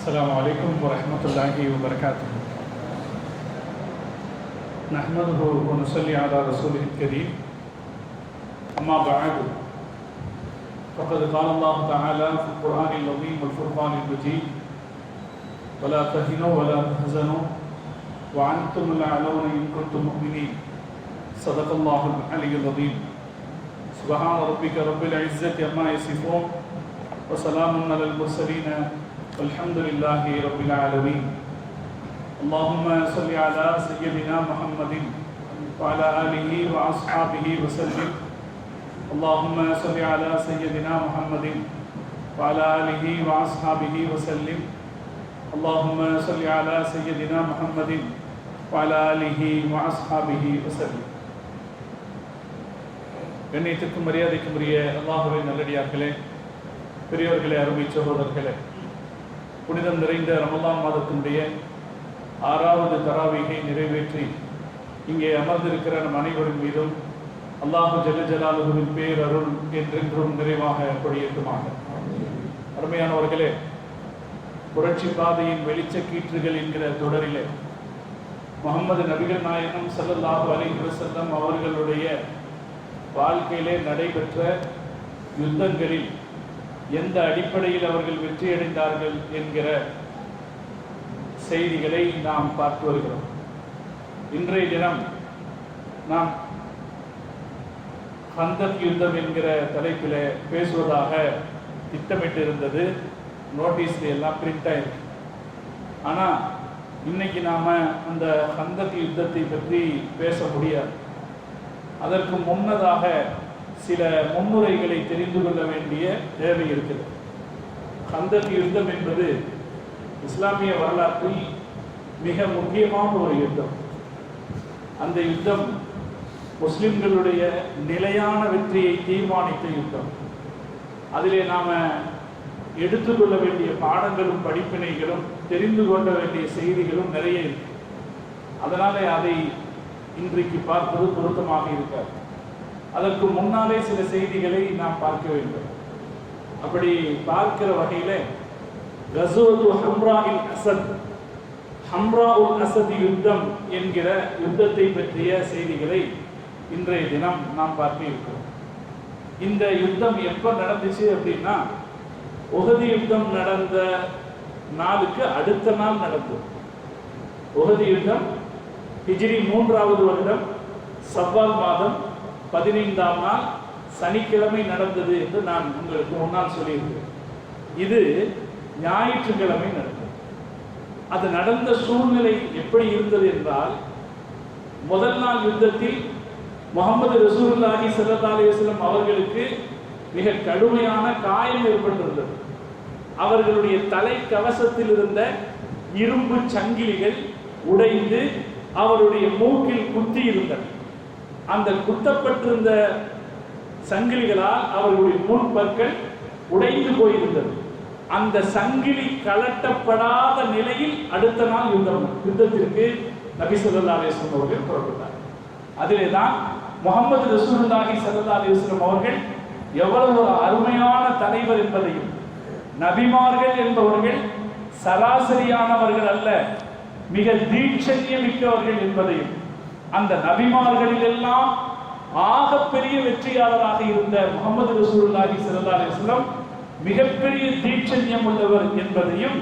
السلام عليكم ورحمة الله وبركاته. نحمده ونصلي على رسوله الكريم. أما بعد فقد قال الله تعالى في القرآن العظيم والفرقان المجيد: ولا تهنوا ولا تحزنوا وأنتم الأعلون إن كنتم مؤمنين. صدق الله العلي العظيم. سبحان ربك رب العزة عما يصفون وسلام على المرسلين والحمد لله رب العالمين. اللهم صل على سيدنا محمد وعلى آله وأصحابه وسلم. اللهم صل على سيدنا محمد وعلى آله وأصحابه وسلم. اللهم صل على سيدنا محمد وعلى آله وأصحابه وسلم. கண்ணியத்திற்கும் மரியாதைக்கும் உரிய அல்லாஹ்வின் நல்லடியார்களே, பெரியோர்களே, அருமை சகோதரர்களே, புனிதம் நிறைந்த ரமலான் மாதத்தினுடைய 6வது தராவீகை நிறைவேற்றி இங்கே அமர்ந்திருக்கிற நம் அனைவரின் மீதும் அல்லாஹு ஜல்ல ஜலாலுஹுவின் பேரருள் என்றென்றும் நிறைவாக பொழியட்டுமாக. அருமையானவர்களே, புரட்சி பாதையின் வெளிச்சக்கீற்றுகள் என்கிற தொடரிலே முஹம்மது நபிகள் நாயகம் ஸல்லல்லாஹு அலைஹி வஸல்லம் அவர்களுடைய வாழ்க்கையிலே நடைபெற்ற யுத்தங்களில் எந்த அடிப்படையில் அவர்கள் வெற்றியடைந்தார்கள் என்கிற செய்திகளை நாம் பார்த்து வருகிறோம். இன்றைய தினம் நாம் கந்தக் யுத்தம் என்கிற தலைப்பில் பேசுவதாக திட்டமிட்டு இருந்தது. நோட்டீஸ்ல எல்லாம் பிரிண்ட் ஆயிருக்கு. ஆனால் இன்னைக்கு நாம் அந்த கந்தக் யுத்தத்தை பற்றி பேச முடியாது. அதற்கு முன்னதாக சில முன்னுரைகளை தெரிந்து கொள்ள வேண்டிய தேவை இருக்கிறது. கந்தக் யுத்தம் என்பது இஸ்லாமிய வரலாற்றில் மிக முக்கியமான ஒரு யுத்தம். அந்த யுத்தம் முஸ்லிம்களுடைய நிலையான வெற்றியை தீர்மானித்த யுத்தம். அதிலே நாம் எடுத்துக்கொள்ள வேண்டிய பாடங்களும் படிப்பினைகளும் தெரிந்து கொள்ள வேண்டிய செய்திகளும் நிறைய இருக்கு. அதனாலே அதை இன்றைக்கு பார்ப்பது பொருத்தமாக இருக்காது. அதற்கு முன்னாலே சில செய்திகளை நாம் பார்க்க வேண்டும். அப்படி பார்க்கிற வகையில் கஸவத்து ஹம்ராஇல் அஸத், ஹம்ராஉல் அஸத் யுத்தம் என்கிற யுத்தத்தை பற்றிய செய்திகளை இன்றைய தினம் நாம் பார்க்க இருக்கிறோம். இந்த யுத்தம் எப்போ நடந்துச்சு அப்படின்னா, உஹது யுத்தம் நடந்த நாளுக்கு அடுத்த நாள் நடந்தது. உஹது யுத்தம் ஹிஜ்ரி 3வது வருடம் ஷவ்வால் மாதம் 15ஆம் நாள் சனிக்கிழமை நடந்தது என்று நான் உங்களுக்கு முன்னால் சொல்லியிருக்கிறேன். இது ஞாயிற்றுக்கிழமை நடந்தது. அது நடந்த சூழ்நிலை எப்படி இருந்தது என்றால், முதல் நாள் யுத்தத்தில் முஹம்மது ரசூலுல்லாஹி ஸல்லல்லாஹு அலைஹி வஸல்லம் அவர்களுக்கு மிக கடுமையான காயம் ஏற்பட்டிருந்தது. அவர்களுடைய தலை கவசத்தில் இருந்த இரும்பு சங்கிலிகள் உடைந்து அவருடைய மூக்கில் குத்தி இருந்தன. அந்த குத்தப்பட்டிருந்த சங்கிலிகளால் அவர்களுடைய முன்பற்கள் உடைந்து போயிருந்தது. அந்த சங்கிலி கலட்டப்படாத நிலையில் அடுத்த நாள் யுத்தத்திற்கு நபி ஸல்லல்லாஹு அலைஹி வஸல்லம் அவர்கள் புறப்பட்டார். அதிலே தான் முஹம்மது ரசூலுல்லாஹி ஸல்லல்லாஹு அலைஹி வஸல்லம் அவர்கள் எவ்வளவு ஒரு அருமையான தலைவர் என்பதையும், நபிமார்கள் என்பவர்கள் சராசரியானவர்கள் அல்ல, மிக தீட்சண்யமிக்கவர்கள் என்பதையும், அந்த நபிமார்களில் எல்லாம் ஆகப்பெரிய வெற்றியாளராக இருந்த முஹம்மது ரசூலுல்லாஹி ஸல்லல்லாஹு அலைஹி வஸல்லம் மிகப்பெரிய தீட்சண்யம் உள்ளவர் என்பதையும்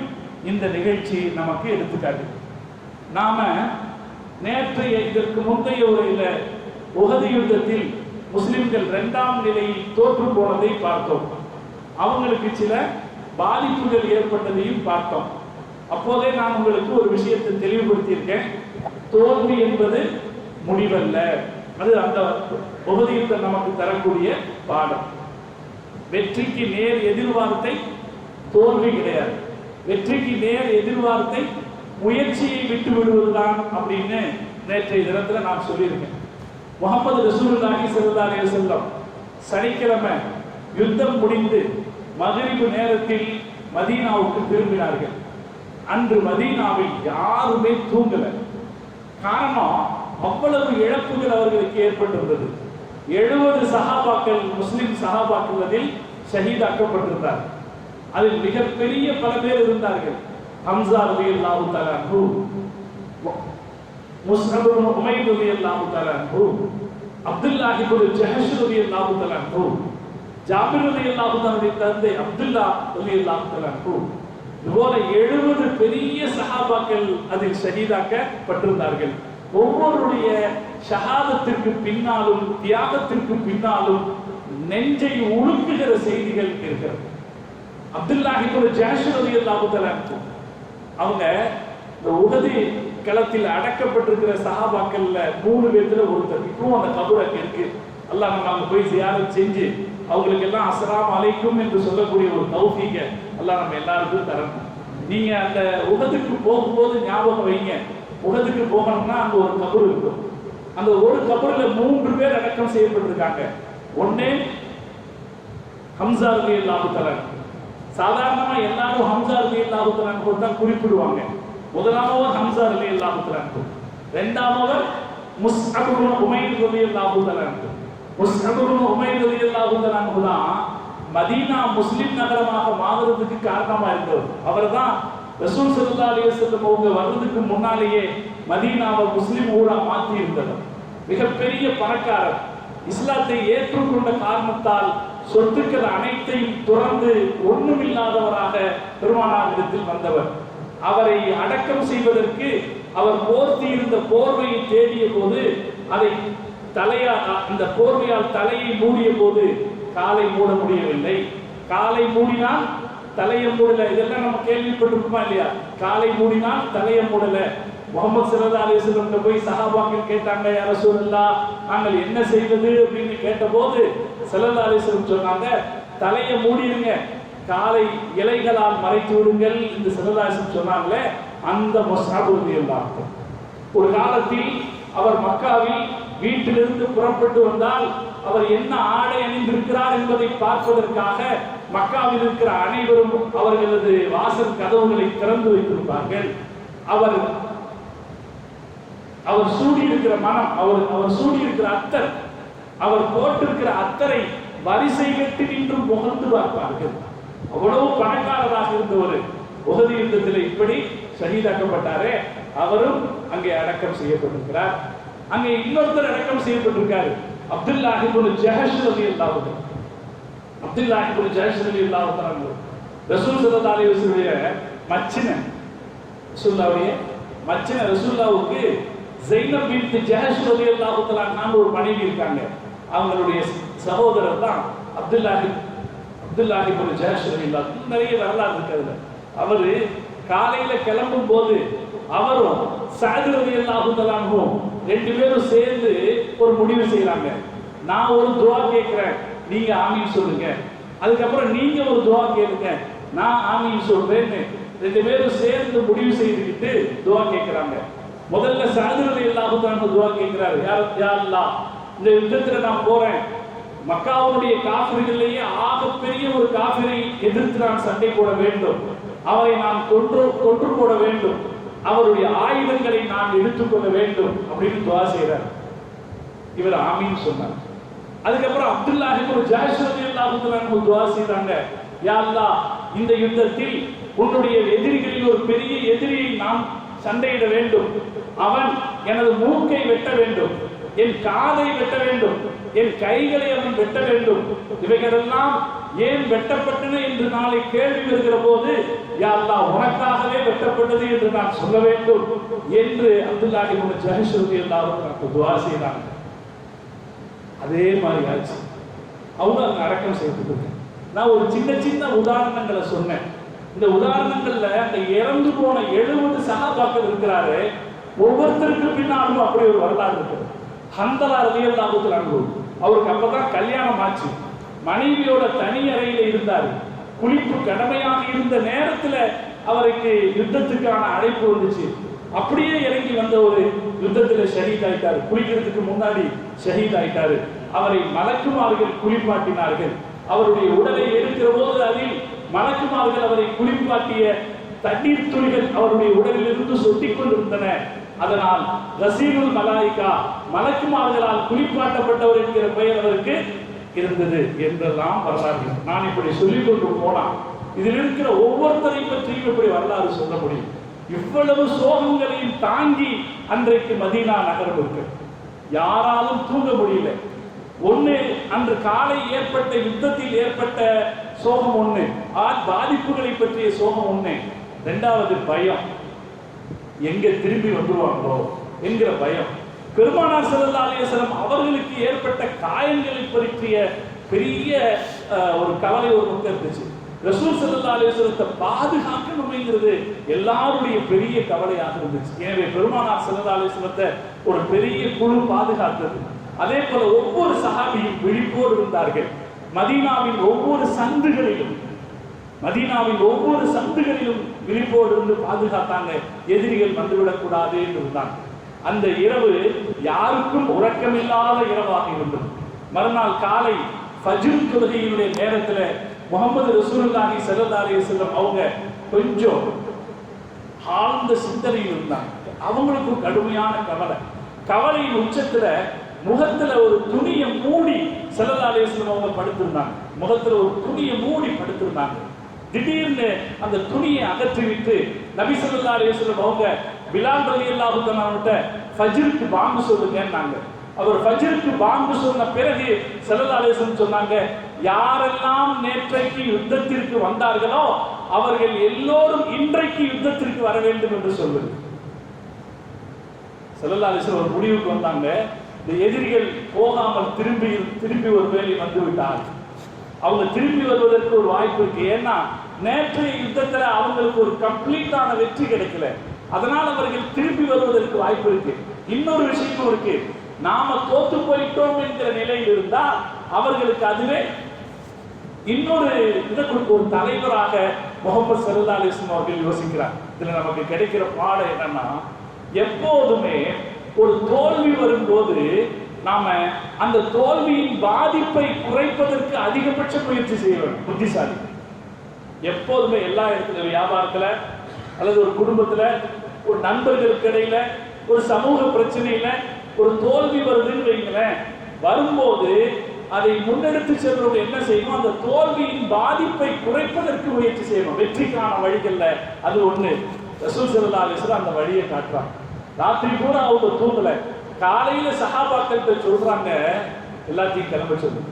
இந்த நிகழ்ச்சி நமக்கு எடுத்துக்காட்டு. நாம நேற்றைய இதற்கு முந்தைய உரையில் உஹது யுத்தத்தில் முஸ்லிம்கள் 2ஆம் நிலையில் தோற்று போனதை பார்த்தோம். அவங்களுக்கு சில பாதிப்புகள் ஏற்பட்டதையும் பார்த்தோம். அப்போதே நான் உங்களுக்கு ஒரு விஷயத்தை தெளிவுபடுத்தியிருக்கேன். தோல்வி என்பது முடிவல்ல. அது அந்த உஹது யுத்தம் நமக்கு தரக்கூடிய பாடம். வெற்றிக்கு நேர் எதிர்வார்த்தை தோல்வி கிடையாது. வெற்றிக்கு நேர் எதிர்வார்த்தை முயற்சியை விட்டு விடுவதுதான் அப்படின்னு நேற்றைய தினத்தில் நான் சொல்லியிருக்கேன். முஹம்மது ரசூலுல்லாஹி ஸல்லல்லாஹு அலைஹி வஸல்லம் சனிக்கிழமை யுத்தம் முடிந்து மக்ரிப் நேரத்தில் மதீனாவுக்கு திரும்பினார்கள். அன்று மதீனாவில் யாருமே தூங்கல. காரணம், அவ்வளவு இழப்புகள் அவர்களுக்கு ஏற்பட்டிருந்தது. 70 சஹாபாக்கள், முஸ்லிம் சஹாபாக்கள் அதில் ஷஹீதாக்கப்பட்டிருந்தார். அதில் மிகப்பெரிய பல பேர் இருந்தார்கள். ஹம்சா ரலியல்லாஹு தஆலா அன்ஹு, முஸ்அப் இப்னு உமைர் ரலியல்லாஹு தஆலா அன்ஹு, அப்துல்லாஹ் இப்னு ஜஹஷ் ரலியல்லாஹு தஆலா அன்ஹு, ஜாபிர் ரலியல்லாஹு தஆலா தந்தை அப்துல்லா ரலியல்லாஹு தஆலா அன்ஹு, இதுபோல 70 பெரிய சஹாபாக்கள் அதில் ஷஹீதாக்கப்பட்டிருந்தார்கள். ஒவ்வொருடைய ஷஹாதத்திற்கு பின்னாலும் தியாகத்திற்கு பின்னாலும் நெஞ்சை உழுக்குகிற செய்திகள் இருக்கிறது. அப்துல்லாஹ் இப்னு ஜஹஷ் ரலியல்லாஹு தஆலா அன்ஹு அவங்க இந்த உஹது களத்தில் அடக்கப்பட்டிருக்கிற சஹாபாக்கள்ல 3 பேர்ல ஒருத்தர். இப்பவும் அந்த கபர் அங்க இருக்கு. அல்லாஹ் நம்ம அங்க போய் ஜியாரத் செஞ்சு அவங்களுக்கு எல்லாம் அஸ்ஸலாமு அலைக்கும் என்று சொல்லக்கூடிய ஒரு தௌஃபீக அல்லாஹ் நம்ம எல்லாருக்கும் தரணும். நீங்க அந்த உஹதுக்கு போகும்போது ஞாபகம் வைங்க, உஹதுக்கு போகணும்னா அங்க ஒரு கபர் இருக்கும். அந்த ஒரு கபர்ல 3 பேர் அடக்கம் செய்யப்பட்டிருக்காங்க. ஒண்ணு ஹம்சா ரலியல்லாஹு தஆலா. சாதாரணமா எல்லாரும் ஹம்சா ரலியல்லாஹு தஆலா தான் குறிப்பிடுவாங்க. முதலாமவர் ஹம்சா ரலியல்லாஹு தஆலா, இரண்டாமவர் முஸ்அப் இப்னு உமைர் ரலியல்லாஹு தஆலா. முஸ்அப் இப்னு உமைர் ரலியல்லாஹு தஆலா தான் மதீனா முஸ்லிம் நகரமாக மாறுறதுக்கு காரணமா இருந்தவர். அவர்தான் ரசூல் ஸல்லல்லாஹு அலைஹி வஸல்லம் அவங்க வர்றதுக்கு முன்னாலேயே மதீனாவை முஸ்லிம் ஊரா மாற்றி இருந்தவர். மிகப்பெரிய பணக்காரர். இஸ்லாத்தை ஏற்றுக்கொண்ட காரணத்தால் சொத்துக்கள் அனைத்தையும் துறந்து ஒண்ணுமில்லாதவராக பெருமானாரிடத்தில் வந்தவர். அவரை அடக்கம் செய்வதற்கு அவர் போர்த்தி இருந்த போர்வையை தேடிய போது அதை அந்த போர்வையால் தலையை மூடிய போது காலை மூட முடியவில்லை. காலை மூடினால் தலையை மூடல. இதெல்லாம் நம்ம கேள்விப்பட்டிருக்குமா இல்லையா? காலை மூடினால் தலையை மூடல. முஹம்மது ஸல்லல்லாஹு அலைஹி வஸல்லம் போய் சஹாபாக்கள் கேட்டாங்க, யா ரசூலல்லாஹ் நாங்கள் என்ன செய்வது அப்படின்னு கேட்டபோது ஸல்லல்லாஹு அலைஹி வஸல்லம் சொன்னாங்க, தலையை மூடிடுங்க, காலை இலைகளால் மறைத்து விடுங்கள் என்று ஸல்லல்லாஹு அலைஹி வஸல்லம் சொன்னாங்களே, அந்த முஸ்அப் ரலியல்லாஹு அன்ஹு. ஒரு காலத்தில் அவர் மக்காவில் வீட்டிலிருந்து புறப்பட்டு வந்தால் அவர் என்ன ஆடை அணிந்திருக்கிறார் என்பதை பார்ப்பதற்காக மக்காவில் இருக்கிற அனைவரும் அவர்களது வாசல் கதவுகளை திறந்து வைத்திருப்பார்கள். அவர் சூடியிருக்கிற மனம், அவர் சூடியிருக்கிற அத்தர், அவர் போட்டிருக்கிற அத்தரை வரிசை கட்டி நின்று முகந்து பார்ப்பார்கள். அவ்வளவு பணக்காரராக இருந்தவர். உஹது யுத்தத்தில் இப்படி ஷஹீதாக்கப்பட்டாரே, அவரும் அங்கே அடக்கம் செய்யப்பட்டிருக்கிறார். அங்கே இன்னொருத்தர் அடக்கம் செய்யப்பட்டிருக்காரு, அப்துல்லாஹ் இப்னு ஜஹஷ் ரலியல்லாஹு அன்ஹு. அப்துல்லாஹ் இப்னு ஜஹஷ் ரலியல்லாஹு அன்ஹு ரசூல் ஸல்லல்லாஹு அலைஹி வஸல்லம் மச்சினன். ரசூலுல்லாஹ்வுக்கு ஸைனப் பின்த் ஜஹஷ் ரலியல்லாஹு அன்ஹா ஒரு மனைவி இருக்காங்க. அவங்களுடைய சகோதரர் தான் அப்துல்லாஹ் இப்னு ஜஹஷ் ரலியல்லாஹு அன்ஹு. நிறைய வரலாறு இருக்கு. அவரு காலையில கிளம்பும் போது அவரும் சஅத் ரலியல்லாஹு அன்ஹு 2 பேரும் சேர்ந்து ஒரு முடிவு செய்யறாங்க. நான் ஒரு துஆ கேட்கிறேன், நீங்க ஆமீன் சொல்லுங்க. அதுக்கப்புறம் நீங்க ஒரு துஆ கேளுங்க, நான் ஆமீன் சொல்றேன்னு 2 பேரும் சேர்ந்து முடிவு செய்துக்கிட்டு துஆ கேட்கிறாங்க. முதல்ல சஅத் ரலியல்லாஹு அன்ஹு துஆ கேட்கிறாரு, யா அல்லாஹ், இந்த யுத்தத்துல நான் போறேன், மக்காவுடைய காஃபிர்களையே ஆகப்பெரிய ஒரு காஃபிரை எதிர்த்து நான் சண்டை போட வேண்டும், அவரை நான் கொன்று போட வேண்டும், அவருடைய ஆயுதங்களை நான் எடுத்துக்கொள்ள வேண்டும் அப்படின்னு துஆ செய்றார். இவர் ஆமீன் சொன்னார். அதுக்கப்புறம் அப்துல்லாஹ் இப்னு ஜஹஷ் ரலியல்லாஹு அன்ஹு துஆ செய்றாங்க, யா அல்லாஹ், இந்த யுத்தத்தில் உன்னுடைய எதிரிகளில் ஒரு பெரிய எதிரியை நான் சண்டையிட வேண்டும், அவன் எனது மூக்கை வெட்ட வேண்டும், என் காதை வெட்ட வேண்டும், என் கைகளை அவன் வெட்ட வேண்டும், இவைகளெல்லாம் ஏன் வெட்டப்பட்டன என்று நாளை கேள்வி வருகிற போது யா அல்லாஹ் உனக்காகவே வெட்டப்பட்டது என்று நான் சொல்ல வேண்டும் என்று அப்துல்லாஹ் இப்னு ஜஹஷ் ரலியல்லாஹு அன்ஹு துஆ செய்தாங்க. அதே மாதிரி ஆச்சு. அவங்க அங்க அடக்கம் செய்யப்பட்டது. நான் ஒரு சின்ன உதாரணங்களை சொன்னேன். இந்த உதாரணங்கள்ல அந்த இறந்து போன 70 சஹாபாக்கள் இருக்கிறாரு. ஒவ்வொருத்தருக்கு பின்னாலும் அப்படி ஒரு வரலாறு இருக்குது. ஹந்தலா ரலியல்லாஹு அன்ஹு அவருக்கு அப்பதான் கல்யாணம் ஆச்சு. மனைவியோட தனி அறையில இருந்தார். குளிப்பு கடமையாக இருந்த நேரத்துல அவருக்கு யுத்தத்துக்கான அழைப்பு வந்துச்சு. அப்படியே இறங்கி வந்த ஒரு யுத்தத்துல ஷஹீத் ஆயிட்டாரு. குளிக்கிறதுக்கு முன்னாடி ஷஹீத் ஆயிட்டாரு. அவரை மலக்குமார்கள் குளிப்பாட்டினார்கள். அவருடைய உடலை எடுக்கிற போது அதில் மலக்குமார்கள் அவரை குளிப்பாட்டிய தண்ணீர் துளிகள் அவருடைய உடலில் இருந்து சொட்டிக் கொண்டிருந்தன. அதனால் ரசீலுல் மலாயிகா, மலக்குமார்களால் குளிப்பாட்டப்பட்டவர் என்கிற பெயர் அவருக்கு இருந்தது என்றெல்லாம் வரலாறு. நான் இப்படி சொல்லிக் கொண்டு போனா இதில் இருக்கிற ஒவ்வொருத்தரை பற்றி பற்றியும் எப்படி வரலாறு சொல்ல முடியும்? இவ்வளவு சோகங்களையும் தாங்கி அன்றைக்கு மதீனா நகரம் இருக்கு. யாராலும் தூங்க முடியல. ஒண்ணு, அன்று காலை ஏற்பட்ட யுத்தத்தில் ஏற்பட்ட சோகம் ஒண்ணு, பாதிப்புகளை பற்றிய சோகம் ஒண்ணு. இரண்டாவது பயம், எங்க திரும்பி வந்துருவாங்களோ என்கிற பயம். பெருமானார் ஸல்லல்லாஹு அலைஹி வஸல்லம் அவர்களுக்கு ஏற்பட்ட காயங்களை பற்றிய பெரிய ஒரு கவலை ஒரு பக்கம் இருந்துச்சு. ரசூல் ஸல்லல்லாஹு அலைஹி வஸல்லத்தை பாதுகாக்கணும்ங்கிறது எல்லாருடைய பெரிய கவலையாக இருந்துச்சு. எனவே பெருமானார் ஸல்லல்லாஹு அலைஹி வஸல்லத்தை ஒரு பெரிய குழு பாதுகாத்தது. அதே போல ஒவ்வொரு சஹாபியும் விழிப்போடு இருந்தார்கள். மதீனாவின் ஒவ்வொரு சந்துகளிலும் விழிப்போடு இருந்து பாதுகாத்தாங்க. எதிரிகள் வந்துவிடக்கூடாது என்று இருந்தாங்க. அந்த இரவு யாருக்கும் உறக்கமில்லாத இரவாக இருந்தது. மறுநாள் காலை ஃபஜ்ர் தொழுகையினுடைய நேரத்தில் முஹம்மது ரசூலுல்லாஹி ஸல்லல்லாஹு அலைஹி வஸல்லம் அவங்க கொஞ்சம் ஆழ்ந்த சிந்தனையில் இருந்தாங்க. அவங்களுக்கும் கடுமையான கவலையின் உச்சத்துல முகத்துல ஒரு துணியை மூடி ஸல்லல்லாஹு அலைஹி வஸல்லம் அவங்க படுத்திருந்தாங்க. முகத்துல ஒரு துணியை மூடி படுத்திருந்தாங்க. திடீர்னு அந்த துணியை அகற்றிவிட்டு நபி ஸல்லல்லாஹு அலைஹி வஸல்லம் அவங்க பிலால் ரலியல்லாஹு தஆலா ஃபஜ்ருக்கு பாங்கு சொல்லுங்கன்னாங்க. அவர் ஃபஜ்ருக்கு பாங்கு சொன்ன பிறகு ஸல்லல்லாஹு அலைஹி வஸல்லம் சொன்னாங்க, யாரெல்லாம் நேற்றைக்கு யுத்தத்திற்கு வந்தார்களோ அவர்கள் எல்லோரும் இன்றைக்கு யுத்தத்திற்கு வர வேண்டும் என்று சொல்லுங்க. ஸல்லல்லாஹு அலைஹி வஸல்லம் ஒரு முடிவுக்கு வந்தாங்க. இந்த எதிரிகள் போகாமல் திரும்பி ஒரு வேலை வந்து விட்டார். அவங்க திரும்பி வருவதற்கு ஒரு வாய்ப்பு இருக்கு. ஏன்னா நேற்றைய யுத்தத்துல அவங்களுக்கு ஒரு கம்ப்ளீட்டான வெற்றி கிடைக்கல. அதனால் அவர்கள் திரும்பி வருவதற்கு வாய்ப்பு இருக்கு. இன்னொரு விஷயமும் இருக்கு, நாம தோத்து போயிட்டோம் என்கிற நிலையில் இருந்தா அவர்களுக்கு அதுவே இன்னொரு ஒரு தலைவராக முஹம்மது ஸல்லல்லாஹு அலைஹி வஸல்லம் அவர்கள் யோசிக்கிறார். இதுல நமக்கு கிடைக்கிற பாடம் என்னன்னா, எப்போதுமே ஒரு தோல்வி வரும்போது நாம அந்த தோல்வியின் பாதிப்பை குறைப்பதற்கு அதிகபட்ச முயற்சி செய்ய வேண்டும். புத்திசாலி எப்போதுமே எல்லா இடத்துல, வியாபாரத்துல அல்லது ஒரு குடும்பத்துல, ஒரு நண்பர்களுக்கு இடையில, ஒரு சமூக பிரச்சனையில ஒரு தோல்வி வருதுன்னு வைங்களேன், வரும்போது அதை முன்னெடுத்து செல்வது என்ன செய்யணும், அந்த தோல்வியின் பாதிப்பை குறைப்பதற்கு முயற்சி செய்யணும். வெற்றிக்கான வழிகள்ல அது ஒண்ணு. ரசூல் ஸல்லல்லாஹு அலைஹி வஸல்லம் அந்த வழியை காட்டுறாங்க. ராத்திரி பூரா அவங்க தூங்கல. காலையில சஹாபாக்கள் சொல்றாங்க, எல்லாத்தையும் கிளம்ப சொல்லுங்க.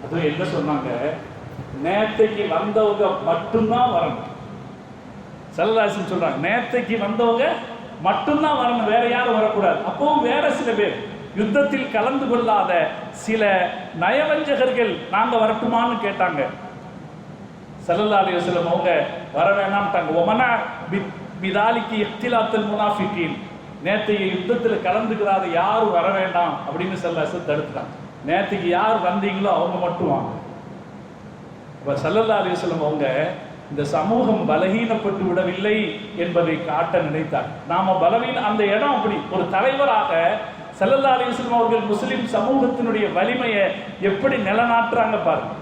அதுவும் என்ன சொன்னாங்க, நேத்தைக்கு வந்தவங்க மட்டும்தான் வரணும். ஸல்லல்லாஹு அலைஹி வஸல்லம் சொல்றாங்க, நேத்தைக்கு வந்தவங்க மட்டும்தான் வரணும், வேற யாரும் வரக்கூடாது. அப்பவும் வேற சில பேர், யுத்தத்தில் கலந்து கொள்ளாத சில நயவஞ்சகர்கள் நாங்க வரட்டுமான்னு கேட்டாங்க. ஸல்லல்லாஹு அலைஹி வஸல்லம் அவங்க வர வேணாம்ட்டாங்க. ஒமனா பிதாலிக்கு இஹ்திலாத்துல் முனாஃபிகீன், நேற்றைய யுத்தத்தில் கலந்துக்கிறாத யாரும் வர வேண்டாம் அப்படின்னு ஸல்லல்லாஹு அலைஹி வஸல்லம் தடுத்துட்டாங்க. நேற்றுக்கு யார் வந்தீங்களோ அவங்க மட்டும் வாங்க. இப்போ ஸல்லல்லாஹு அலைஹி வஸல்லம் அவங்க இந்த சமூகம் பலகீனப்பட்டு விடவில்லை என்பதை காட்ட நினைத்தார். நாம அந்த இடம் அப்படி ஒரு தலைவராக ஸல்லல்லாஹு அலைஹி வஸல்லம் அவர்கள் முஸ்லிம் சமூகத்தினுடைய வலிமையை எப்படி நிலநாட்டுறாங்க பாருங்க.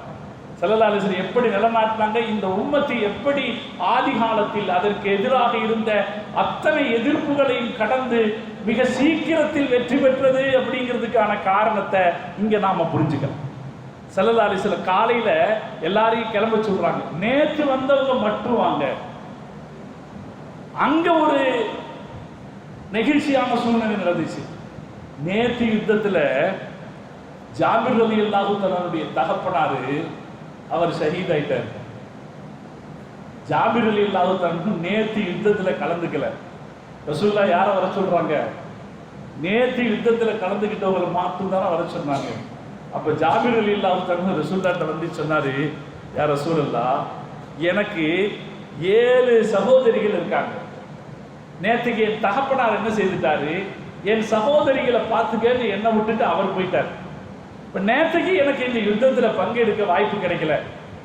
ஸல்லல்லாஹு அலைஹி வஸல்லம் எப்படி நிலநாட்டினாங்க, இந்த உம்மத்தை எப்படி ஆதி காலத்தில் அதற்கு எதிராக இருந்த அத்தனை எதிர்ப்புகளையும் கடந்து மிக சீக்கிரத்தில் வெற்றி பெற்றது அப்படிங்கிறதுக்கான காரணத்தை இங்க நாம புரிஞ்சுக்கலாம். ஸல்லல்லாஹு அலைஹி வஸல்லம் காலையில எல்லாரையும் கிளம்ப சொல்றாங்க, நேற்று வந்தவங்க மட்டும் வாங்க. அங்க ஒரு நெகிழ்ச்சியான சூழ்நிலை நடந்துச்சு. நேற்று யுத்தத்துல ஜாபிர் ரலியல்லாஹு தஆலாவுடைய தகப்பனாரு அவர் ஷஹீத் ஆயிட்டார். ஜாபிர் ரலியல்லாஹு தஆலா நேற்று யுத்தத்துல கலந்துக்கல. ரசூலுல்லாஹ் யாரை வர சொல்றாங்க, நேற்று யுத்தத்துல கலந்துக்கிட்டவங்களை மட்டும் தானே வர சொன்னாங்க. அப்ப ஜாபிர் ரலியல்லாஹு தஆலா ரசூலுல்லாஹ்ட்ட வந்து சொன்னாரு, யா ரசூலுல்லாஹ், எனக்கு 7 சகோதரிகள் இருக்காங்க. நேற்றுக்கு என் தகப்பனார் என்ன செய்துட்டாரு, என் சகோதரிகளை பார்த்துக்கன்னு என்னை விட்டுட்டு அவர் போயிட்டார். இப்ப நேற்றுக்கு எனக்கு இந்த யுத்தத்துல பங்கெடுக்க வாய்ப்பு கிடைக்கல,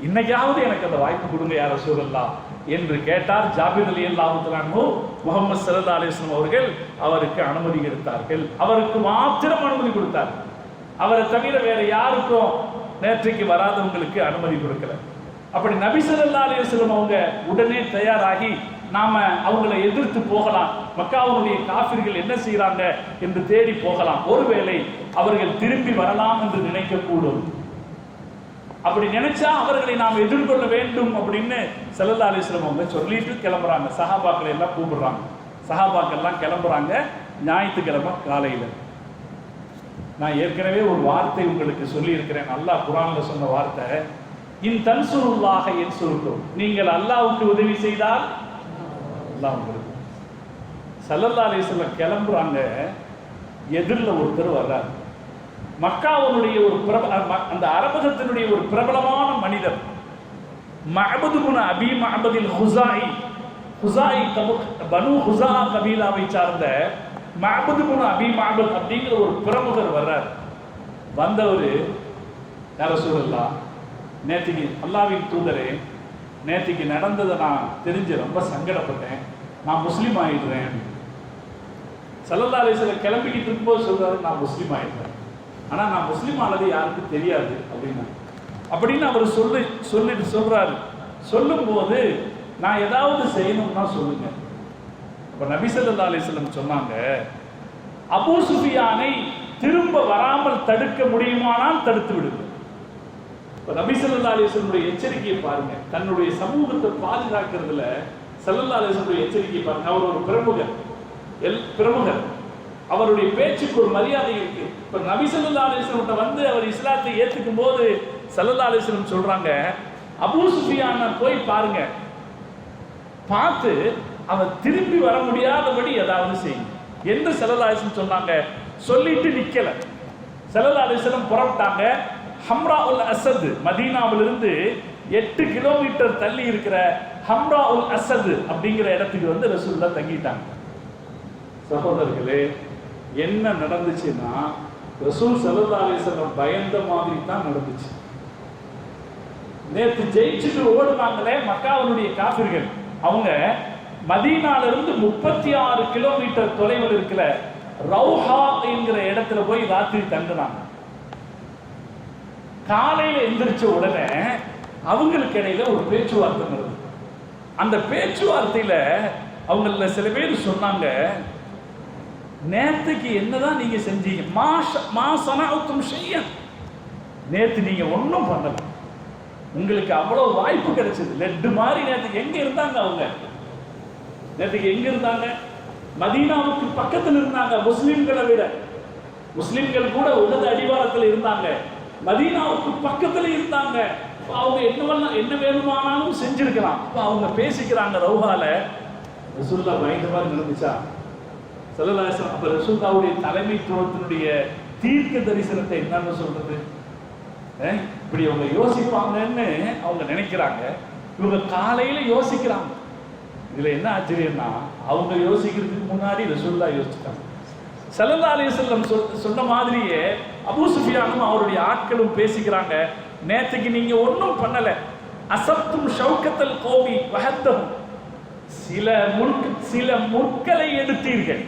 இன்னைக்காவது எனக்கு அந்த வாய்ப்பு கொடுங்க யா ரசூலுல்லாஹ் என்று கேட்டார். ஜாபிர் ரலியல்லாஹு தஆலா முஹம்மது ஸல்லல்லாஹு அலைஹி வஸல்லம் அவர்கள் அவருக்கு அனுமதி கொடுத்தார்கள். அவருக்கு மாத்திரம் அனுமதி கொடுத்தார். அவரை தவிர வேற யாருக்கும் நேற்றைக்கு வராதவங்களுக்கு அனுமதி கொடுக்கல. அப்படி நபி ஸல்லல்லாஹு அலைஹி வஸல்லம் அவங்க உடனே தயாராகி நாம அவங்களை எதிர்த்து போகலாம், மக்காவுடைய காஃபிர்கள் என்ன செய்யறாங்க என்று தேடி போகலாம், ஒருவேளை அவர்கள் திரும்பி வரலாம் என்று நினைக்கக்கூடும். அப்படி நினைச்சா அவர்களை நாம் எதிர்கொள்ள வேண்டும் அப்படின்னு ஸல்லல்லாஹு அலைஹி வஸல்லம் அவங்க சொல்லிட்டு கிளம்புறாங்க. சஹாபாக்களை எல்லாம் கூப்பிடுறாங்க. சஹாபாக்கள் எல்லாம் கிளம்புறாங்க ஞாயிற்றுக்கிழமை காலையில். நான் ஏற்கனவே ஒரு வார்த்தை உங்களுக்கு சொல்லி இருக்கிறேன். அல்லாஹ் குர்ஆன்ல சொன்ன வார்த்தை, இன் தன்சுருல்லாஹ யன்சுருக்கும், நீங்கள் அல்லாஹ்வுக்கு உதவி செய்தால் அல்லாஹ் உங்களுக்கு. ஸல்லல்லாஹு அலைஹி வஸல்லம் கிளம்புறாங்க. எதிரில் ஒருத்தர் வர்றார். மக்காவுடைய ஒரு அந்த அரபகத்தினுடைய ஒரு பிரபலமான மனிதர் மஅபத் இப்னு அபி மஅபதில் ஹுஸாயி, ஹுஸாயி பனு ஹுஸா கபீலாவை சார்ந்த மஅபத் இப்னு அபி மஅபத் அப்படிங்கிற ஒரு பிரமுகர் வர்றார். வந்தவர், யா ரசூலல்லாஹ், நேத்திக்கு அல்லாஹ்வின் தூதரே, நேத்திக்கு நடந்ததை நான் தெரிஞ்சு ரொம்ப சங்கடப்பட்டேன், நான் முஸ்லீம் ஆயிடுறேன். ஸல்லல்லாஹு அலைஹி வஸல்லம் கிளம்பிக்கிட்டு இருக்கும்போது சொல்றாரு, நான் முஸ்லீம் ஆயிடுறேன், ஆனால் நான் முஸ்லீம் ஆனது யாருக்கும் தெரியாது அப்படின்னு அவர் சொல்லிட்டு சொல்றாரு. சொல்லும்போது நான் ஏதாவது செய்யணும்னா சொல்லுங்க. அப்ப நபி ஸல்லல்லாஹு அலைஹி வஸல்லம் சொன்னாங்க, அபூ சுஃபியானை திரும்ப வராமல் தடுக்க முடியுமானால் தடுத்து விடுங்க. நபி ஸல்லல்லாஹு அலைஹி வஸல்லம் எச்சரிக்கையை பாருங்க. தன்னுடைய சமூகத்தை பாதுகாக்கிறதுல ஸல்லல்லாஹு அலைஹி வஸல்லம் எச்சரிக்கையை பாருங்க. அவர் ஒரு பிரமுகர், அவருடைய பேச்சுக்கு ஒரு மரியாதை இருக்கு. இப்ப நபி ஸல்லல்லாஹு அலைஹி வஸல்லம் வந்து அவர் இஸ்லாத்தை ஏத்துக்கும் போது ஸல்லல்லாஹு அலைஹி வஸல்லம் சொல்றாங்க, அபூ சுஃபியானை போய் பாருங்க, பார்த்து அவன் திரும்பி வர முடியாதபடி ஏதாவது செய்யும் என்று ஸல்லல்லாஹு அலைஹி வஸல்லம் சொன்னாங்க. சொல்லிட்டு நிக்கல. ஸல்லல்லாஹு அலைஹி வஸல்லம் புறப்பட்டாங்க. ஹம்ரா உல் அசத், மதீனாவிலிருந்து 8 கிலோமீட்டர் தள்ளி இருக்கிற ஹம்ரா உல் அசத் அப்படிங்கிற இடத்துக்கு வந்து ரசூலுல்லாஹ் தங்கிட்டாங்க. சகோதரர்களே, என்ன நடந்துச்சுன்னா, ரசூல் ஸல்லல்லாஹு அலைஹி வஸல்லம் பயந்த மாதிரி தான் நடந்துச்சு. நேற்று ஜெயிச்சுட்டு ஓடுனாங்களே மக்காவினுடைய காஃபிர்கள், அவங்க மதீனாவிலிருந்து 36 கிலோமீட்டர் தொலைவில் இருக்கிற ரௌஹா என்கிற இடத்துல போய் ராத்திரி தங்கினாங்க. காலையில் எந்திரிச்ச உடனே அவங்களுக்கு இடையில ஒரு பேச்சுவார்த்தை நடந்தது. அந்த பேச்சுவார்த்தையில அவங்கள சில பேர் சொன்னாங்க, நேத்துக்கு என்னதான் நீங்க செஞ்சீங்க, நேத்து நீங்க ஒன்றும் பண்ணல, உங்களுக்கு அவ்வளவு வாய்ப்பு கிடைச்சது, லெட்டு மாதிரி. நேத்துக்கு எங்க இருந்தாங்க அவங்க? நேத்துக்கு எங்க இருந்தாங்க? மதீனாவுக்கு பக்கத்தில் இருந்தாங்க. முஸ்லிம்களை விட முஸ்லிம்கள் கூட உலக அடிவாரத்தில் இருந்தாங்க, மதீனாவுக்கு பக்கத்தில் இருந்தாங்க. அவங்க என்ன வேணுமானாலும் செஞ்சிருக்கலாம். அவங்க பேசிக்கிறாங்க ரௌஹால. ரசூலுல்லாஹ் பயந்த மாதிரி நடந்துச்சா? ஸல்லல்லாஹு அலைஹி வஸல்லம் அப்ப ரசூலுல்லாஹ்வுடைய தலைமைத்துவத்தினுடைய தீர்க்க தரிசனத்தை என்னன்னு சொல்றது? இப்படி அவங்க யோசிப்பாங்கன்னு அவங்க நினைக்கிறாங்க. இவங்க காலையில யோசிக்கிறாங்க. இதுல என்ன ஆச்சரியம்னா, அவங்க யோசிக்கிறதுக்கு முன்னாடி ரசூலுல்லாஹ் யோசிச்சாங்க. ஸல்லல்லாஹு அலைஹி வஸல்லம் சொன்ன மாதிரியே அபூ சுஃபியானும் அவருடைய ஆட்களும் பேசிக்கிறாங்க. நேத்துக்கு நீங்க ஒன்றும் பண்ணல, அசப்தும் ஷௌகத்தல் கௌமி வஹத்தஹும், சில முற்களை எடுத்தீர்கள்.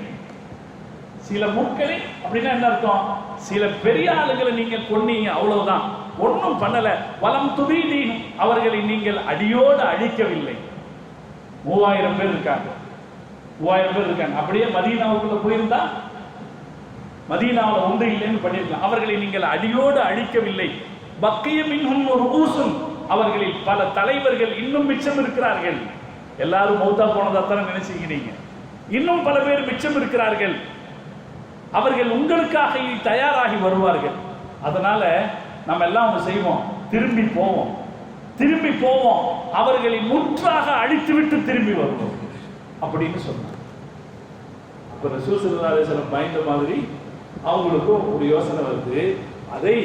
சில முற்களை அப்படின்னா என்ன அர்த்தம்? சில பெரிய ஆளுகளை நீங்க கொன்னீங்க, அவ்வளவுதான், ஒன்றும் பண்ணல. வலம் துபீதீன், அவர்களை நீங்கள் அடியோடு அழிக்கவில்லை. 3000 பேர் இருக்காங்க, 3000 பேர் இருக்காங்க. அப்படியே மதீனாவுக்குள்ள போயிருந்தா மதீனாவில் ஒன்று இல்லைன்னு பண்ணிருக்கலாம். அவர்களை நீங்கள் அடியோடு அழிக்கவில்லை. பக்கிய மின்ஹும் ஒரு ஊசும், அவர்களில் பல தலைவர்கள் இன்னும் மிச்சம் இருக்கிறார்கள். எல்லாரும் மௌத்தா போனதாத்தான நினைச்சுக்கிறீங்க. இன்னும் பல பேர் மிச்சம் இருக்கிறார்கள். அவர்கள் உங்களுக்காக தயாராகி வருவார்கள். அதனால நம்ம எல்லாம் ஒன்று செய்வோம், திரும்பி போவோம், அவர்களை முற்றாக அழித்துவிட்டு திரும்பி வருவோம் அப்படின்னு சொன்னார். அப்ப ரசூல் ஸல்லல்லாஹு அலைஹி வஸல்லம் பயந்த மாதிரி அவங்களுக்கும் ஒரு யோசனை வருது. அதை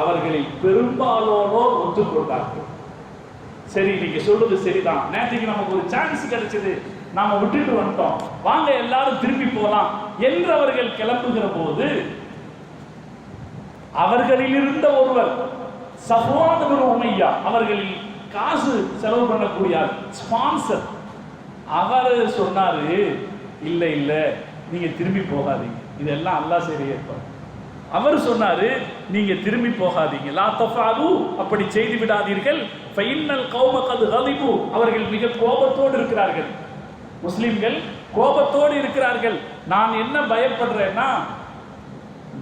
அவர்களில் பெரும்பாலோனோர் ஒத்துக்கொண்டார்கள். சரி, நீங்க சொல்றது சரிதான், நேற்றுக்கு நமக்கு ஒரு சான்ஸ் கிடைச்சது, நாம விட்டுட்டு வந்துட்டோம், வாங்க எல்லாரும் திரும்பி போலாம் என்று அவர்கள் கிளம்புகிற போது அவர்களில் இருந்த ஒருவர் சஃப்வான் இப்னு உமையா, அவர்களில் காசு செலவு பண்ணக்கூடிய ஸ்பான்சர், அவர் சொன்னாரு, இல்ல நீங்க திரும்பி போகாதீங்க, இதெல்லாம் அல்லாஹ் சரி ஏற்பார். அவர் சொன்னாரு, நீங்க திரும்பி போகாதீங்க, லா தஃபாலு, அப்படி செய்து விடாதீர்கள், ஃபைன்னல் கௌம கத் கலிபு, அவர்கள் மிக கோபத்தோடு இருக்கிறார்கள், முஸ்லிம்கள் கோபத்தோடு இருக்கிறார்கள். நான் என்ன பயப்படுறேன்னா,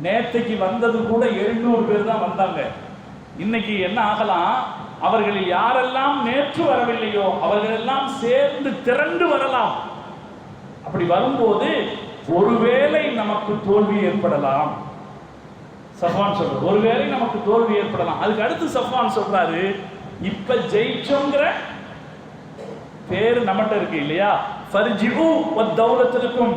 நேற்றைக்கு வந்தது கூட 700 பேர் தான் வந்தாங்க, இன்னைக்கு என்ன ஆகலாம், அவர்களில் யாரெல்லாம் நேற்று வரவில்லையோ அவர்கள் எல்லாம் சேர்ந்து திரண்டு வரலாம். அப்படி வரும்போது ஒருவேளை நமக்கு தோல்வி ஏற்படலாம். சஃப்வான் சொல்றாரு ஒருவேளை நமக்கு தோல்வி ஏற்படலாம். அதுக்கு அடுத்து சஃப்வான் சொல்றாரு, இப்ப ஜெயிச்சோங்கிற பேரு நம்மகிட்ட இருக்கு இல்லையா, ஃபர்ஜிஉ வத்தௌலத்துக்கும்,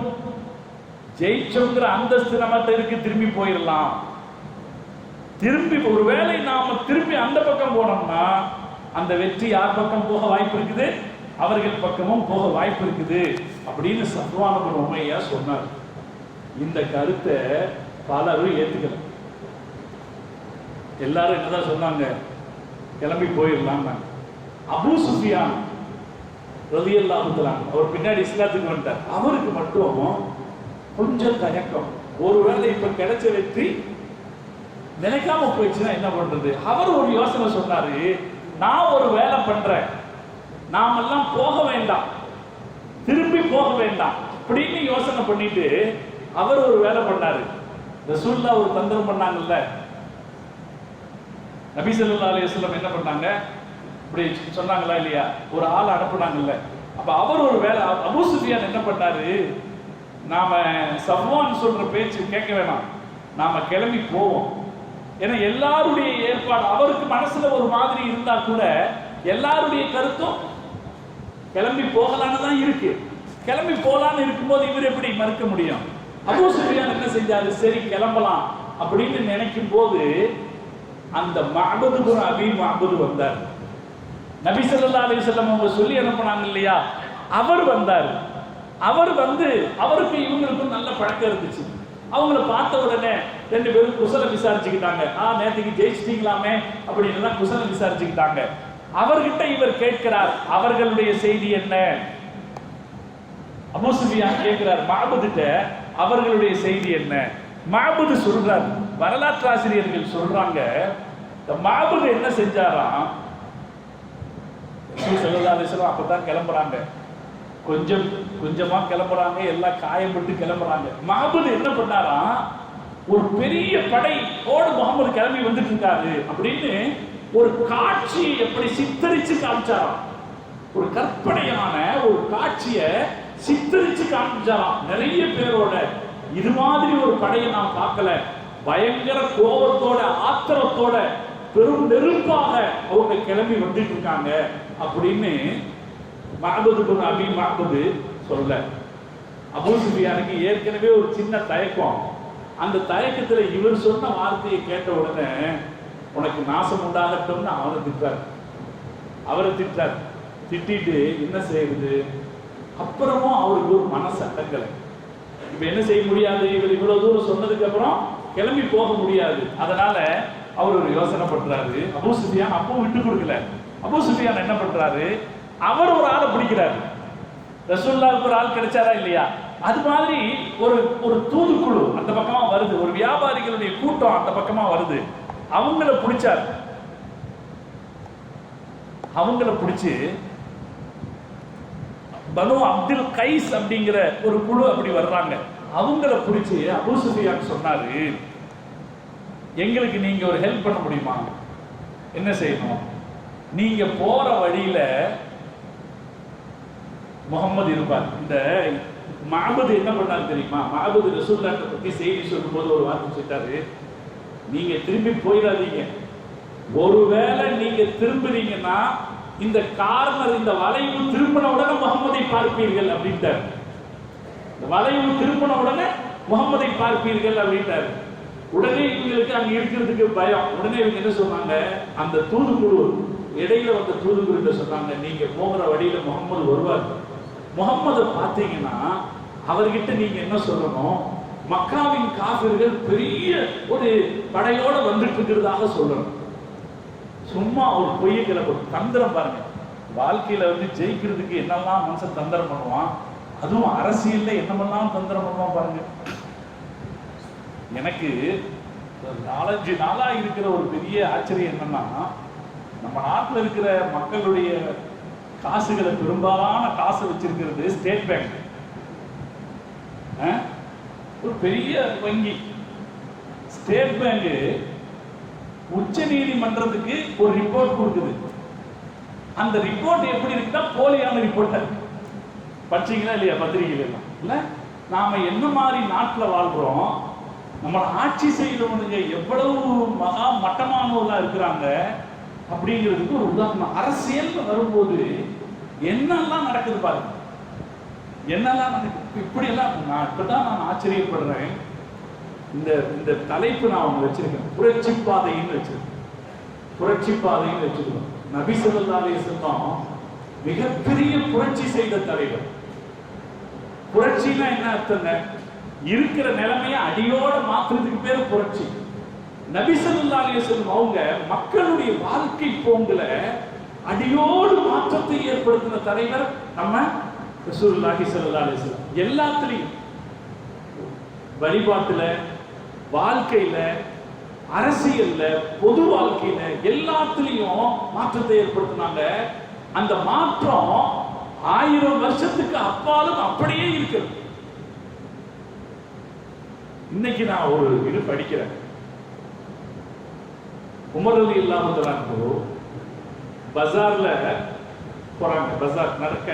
ஜெயிச்சோங்கிற அந்தஸ்து நம்மகிட்ட இருக்கு, திரும்பி போயிடலாம். திரும்பி ஒருவேளை நாம திரும்பி அந்த பக்கம் போனோம்னா அந்த வெற்றி யார் பக்கம் போக வாய்ப்பு இருக்குது, அவர்கள் பக்கமும் போக வாய்ப்பு இருக்குது அப்படின்னு சஃப்வான் இப்னு உமையா சொன்னார். இந்த கருத்தை பலரும் ஏத்துக்கல. எல்லாரும் என்னதான் சொன்னாங்க, கிளம்பி போயிடலாம். அபூ சுஃபியான் ரலியல்லாஹு தஆலா அவர் பின்னாடி இஸ்லாத்துக்கு வந்துட்டார். அவருக்கு மட்டும் கொஞ்சம் தயக்கம், ஒருவேளை இப்ப கிடைச்ச வெற்றி நினைக்காம போயிடுச்சுன்னா என்ன பண்றது. அவர் ஒரு யோசனை சொன்னாரு, நான் ஒரு வேலை பண்றேன், நாமெல்லாம் போக வேண்டாம், திரும்பி போக வேண்டாம் அப்படின்னு யோசனை பண்ணிட்டு அவர் ஒரு வேலை பண்ணாரு. ரசூலுல்லாஹ் ஒரு தந்திரம் பண்ணாங்கல்ல, நபி ஸல்லல்லாஹு அலைஹி வஸல்லம் என்ன பண்ணாங்க, இப்படி சொன்னாங்களா இல்லையா, ஒரு ஆள் அனுப்புனாங்கல்ல. அப்ப அவர் ஒரு வேலை, அபூ சுஃபியான் என்ன பண்ணாரு, நாம சஃப்வான் சொல்ற பேச்சு கேட்க வேணாம், நாம கிளம்பி போவோம். ஏன்னா எல்லாருடைய ஏற்பாடு, அவருக்கு மனசுல ஒரு மாதிரி இருந்தா கூட எல்லாருடைய கருத்தும் கிளம்பி போகலான்னு தான் இருக்கு. கிளம்பி போகலான்னு இருக்கும்போது இவர் எப்படி மறுக்க முடியும். அபூ சுஃபியான் என்ன செஞ்சாரு, சரி கிளம்பலாம் அப்படின்னு நினைக்கும் போது அந்த மஅபது இப்னு அபீ மஅபது வந்தார். நபி ஸல்லல்லாஹு அலைஹி வஸல்லம் அவங்க சொல்லி அனுப்புனாங்க இல்லையா, அவர் வந்தார். அவர் வந்து அவருக்கு இவங்களுக்கும் நல்ல பழக்கம் இருந்துச்சு. அவங்கள பார்த்த உடனே ரெண்டு பேரும் குசலம் விசாரிச்சுக்கிட்டாங்க. நேற்றுக்கு ஜெயிச்சிட்டீங்களாமே அப்படின்னு எல்லாம் குசலம் விசாரிச்சுக்கிட்டாங்க. அவர்கிட்ட இவர் கேட்கிறார், அவர்களுடைய செய்தி என்ன. அபூ சுஃபியான் கேட்கிறார் மஅபதுட்ட, அவர்களுடைய செய்தி என்ன. மஅபது சொல்றார், வரலாற்று ஆசிரியர்கள் சொல்றாங்க, மஅபது என்ன செஞ்சாராம், ரசூல் ஸல்லல்லாஹு அலைஹி வஸல்லம் அப்பதான் கிளம்புறாங்க, கொஞ்சம் கொஞ்சமா கிளம்புறாங்க, எல்லாம் காயப்பட்டு கிளம்புறாங்க. மஅபது என்ன பண்ணாராம், ஒரு பெரிய படையோடு முகமது கிளம்பி வந்துட்டு இருக்காரு அப்படின்னு ஒரு காட்சி எப்படி சித்தரிச்சு காமிச்சாராம். ஒரு கற்பனையான ஒரு காட்சியை சித்தரிச்சு காமிச்சாராம் நிறைய பேரோட. இது மாதிரி ஒரு படையை நான் பார்க்கல, பயங்கர கோபத்தோட ஆத்திரத்தோட பெரும் நெருப்பாக அவங்க கிளம்பி வந்துட்டு இருக்காங்க அப்படின்னு மஅபது இப்னு அபீ மஅபது சொல்ல. அபூ சுஃபியானுக்கு ஏற்கனவே ஒரு சின்ன தயக்கம். அந்த தயக்கத்துல இவர் சொன்ன வார்த்தையை கேட்ட உடனே உனக்கு நாசம் உண்டாகட்டும்னு அவரை திட்டார். திட்டிட்டு என்ன செய்யுது, அப்புறமும் அவருக்கு ஒரு மனசு அடங்கலை. இப்ப என்ன செய்ய முடியாது, இவர் இவ்வளவு தூரம் சொன்னதுக்கு அப்புறம் கிளம்பி போக முடியாது. அதனால அவர் ஒரு யோசனை பண்றாரு. அபூ சுஃபியான் அப்போ விட்டு கொடுக்கல. அபூ சுஃபியான் என்ன பண்றாரு, அவர் ஒரு ஆளை பிடிக்கிறாரு. ரசூலுல்லாஹ்வுக்கு ஒரு ஆள் கிடைச்சாரா இல்லையா, அது மாதிரி ஒரு ஒரு தூதுக்குழு அந்த பக்கமா வருது, ஒரு வியாபாரிகளுடைய கூட்டம் அந்த பக்கமா வருது. அவங்கள பிடிச்சார். அவங்கள பிடிச்சு பனு அப்துல் கைஸ் அப்படிங்கிற ஒரு குழு அப்படி வர்றாங்க. அவங்கள பிடிச்சு அபூ சுஃபியான் சொன்னாரு, எங்களுக்கு நீங்க ஒரு ஹெல்ப் பண்ண முடியுமா, என்ன செய்யணும், நீங்க போற வழியில முகமது இருப்பார். இந்த மஅபது என்ன பண்ணாரு தெரியுமா, மஅபது ரசூலுல்லாஹ் பத்தி செய்தி சொல்லும்போது ஒரு வார்த்தை சொல்லிட்டாரு, நீங்க திரும்பி போயிடாதீங்க, ஒருவேளை நீங்க திரும்புறீங்கன்னா இந்த கார்னர் இந்த வளைவு திரும்பின உடனே முகமதை பார்ப்பீர்கள் அப்படின்ட்டார். இந்த வளைவு திரும்பின உடனே முகமதை பார்ப்பீர்கள் அப்படின்ட்டார். உடனே இவங்களுக்கு அங்க இருக்கிறதுக்கு பயம். உடனே இவங்க என்ன சொன்னாங்க, அந்த தூதுக்குழு இடையில வந்த தூதுக்குழு சொன்னாங்க, நீங்க போகிற வழியில முகமது வருவார், முகம்மதை பார்த்தீங்கன்னா அவர்கிட்ட நீங்க என்ன சொல்லணும், மக்காவின் காபிர்கள் பெரிய ஒரு படையோட வந்துட்டு இருக்கிறதாக சொல்லணும். சும்மா ஒரு பொய்ய கிளப்பு தந்திரம் பாருங்க. வாழ்க்கையில வந்து ஜெயிக்கிறதுக்கு என்னெல்லாம் மனுஷன் தந்திரம் பண்ணுவான், அதுவும் அரசியல்ல என்னமெல்லாம் தந்திரம் பண்ணுவான் பாருங்க. எனக்கு 4-5 நாளா இருக்கிற ஒரு பெரிய ஆச்சரியம் என்னன்னா, நம்ம நாட்டில் இருக்கிற மக்களுடைய காசுகளை பெரும்பாலான காசு வச்சிருக்கிறது ஸ்டேட் பேங்க், ஒரு பெரிய வங்கி. ஸ்டேட் பேங்க் உச்ச நீதிமன்றத்துக்கு ஒரு ரிப்போர்ட் கொடுக்குது. அந்த ரிப்போர்ட் எப்படி இருக்குன்னா போலியான ரிப்போர்ட். படிச்சீங்களா இல்லையா பத்திரிகைகள் எல்லாம்? இல்ல, நாம என்ன மாதிரி நாட்டில் வாழ்றோம், நம்ம ஆட்சி செய்யறவனுங்க எவ்வளவு மகா மட்டமானவர்களா இருக்கிறாங்க அப்படிங்கிறதுக்கு ஒரு உதாரணம். அரசியல் வரும்போது என்னெல்லாம் நடக்குது பாருங்க, என்னெல்லாம் நடக்குது. இப்படி எல்லாம் நான் ஆச்சரியப்படுறேன். இந்த தலைப்பு நான் அவங்க வச்சிருக்கேன், புரட்சி பாதைன்னு வச்சிருக்கேன். புரட்சி பாதைன்னு வச்சிருக்கோம். நபி ஸல்லல்லாஹு அலைஹி வஸல்லம் மிகப்பெரிய புரட்சி செய்த தலைவர். புரட்சினா என்ன அர்த்தங்க? இருக்கிற நிலைமையை அடியோட மாற்றுறதுக்கு பேர் புரட்சி. நபி ஸல்லல்லாஹு அலைஹி வஸல்லம் அவங்க மக்களுடைய வாழ்க்கை போங்குல அடியோடு மாற்றத்தை ஏற்படுத்தின தலைவர் நம்ம ரசூலுல்லாஹி ஸல்லல்லாஹு அலைஹி வஸல்லம். எல்லாத்துலயும், வழிபாட்டுல, வாழ்க்கையில, அரசியல்ல, பொது வாழ்க்கையில எல்லாத்துலயும் மாற்றத்தை ஏற்படுத்தினாங்க. அந்த மாற்றம் 1000 வருஷத்துக்கு அப்பாலும் அப்படியே இருக்கிறது. இன்னைக்கு நான் ஒரு இது படிக்கிறேன். உமர் ரலியல்லாஹு அன்ஹு பஜார்ல போறாங்க. பஜார் நடக்க,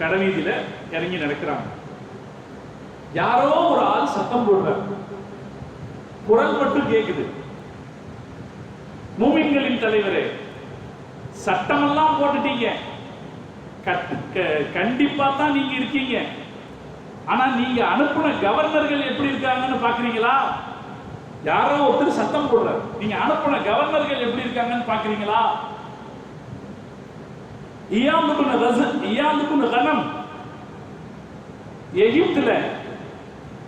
கடவீதியில இறங்கி நடக்கிறாங்க. யாரோ ஒரு ஆள் சத்தம் போடுறார். குரல் மட்டும் கேக்குது, மூமின்களின் தலைவரே, சட்டமெல்லாம் போட்டுட்டீங்க, கண்டிப்பா தான் நீங்க இருக்கீங்க, ஆனா நீங்க அனுப்புன கவர்னர்கள் எப்படி இருக்காங்கன்னு பாக்குறீங்களா? யாரோ ஒருத்தர் சத்தம் போடுறார், நீங்க அனுப்புன கவர்னர்கள் எப்படி இருக்காங்கன்னு பாக்குறீங்களா? எகிப்துல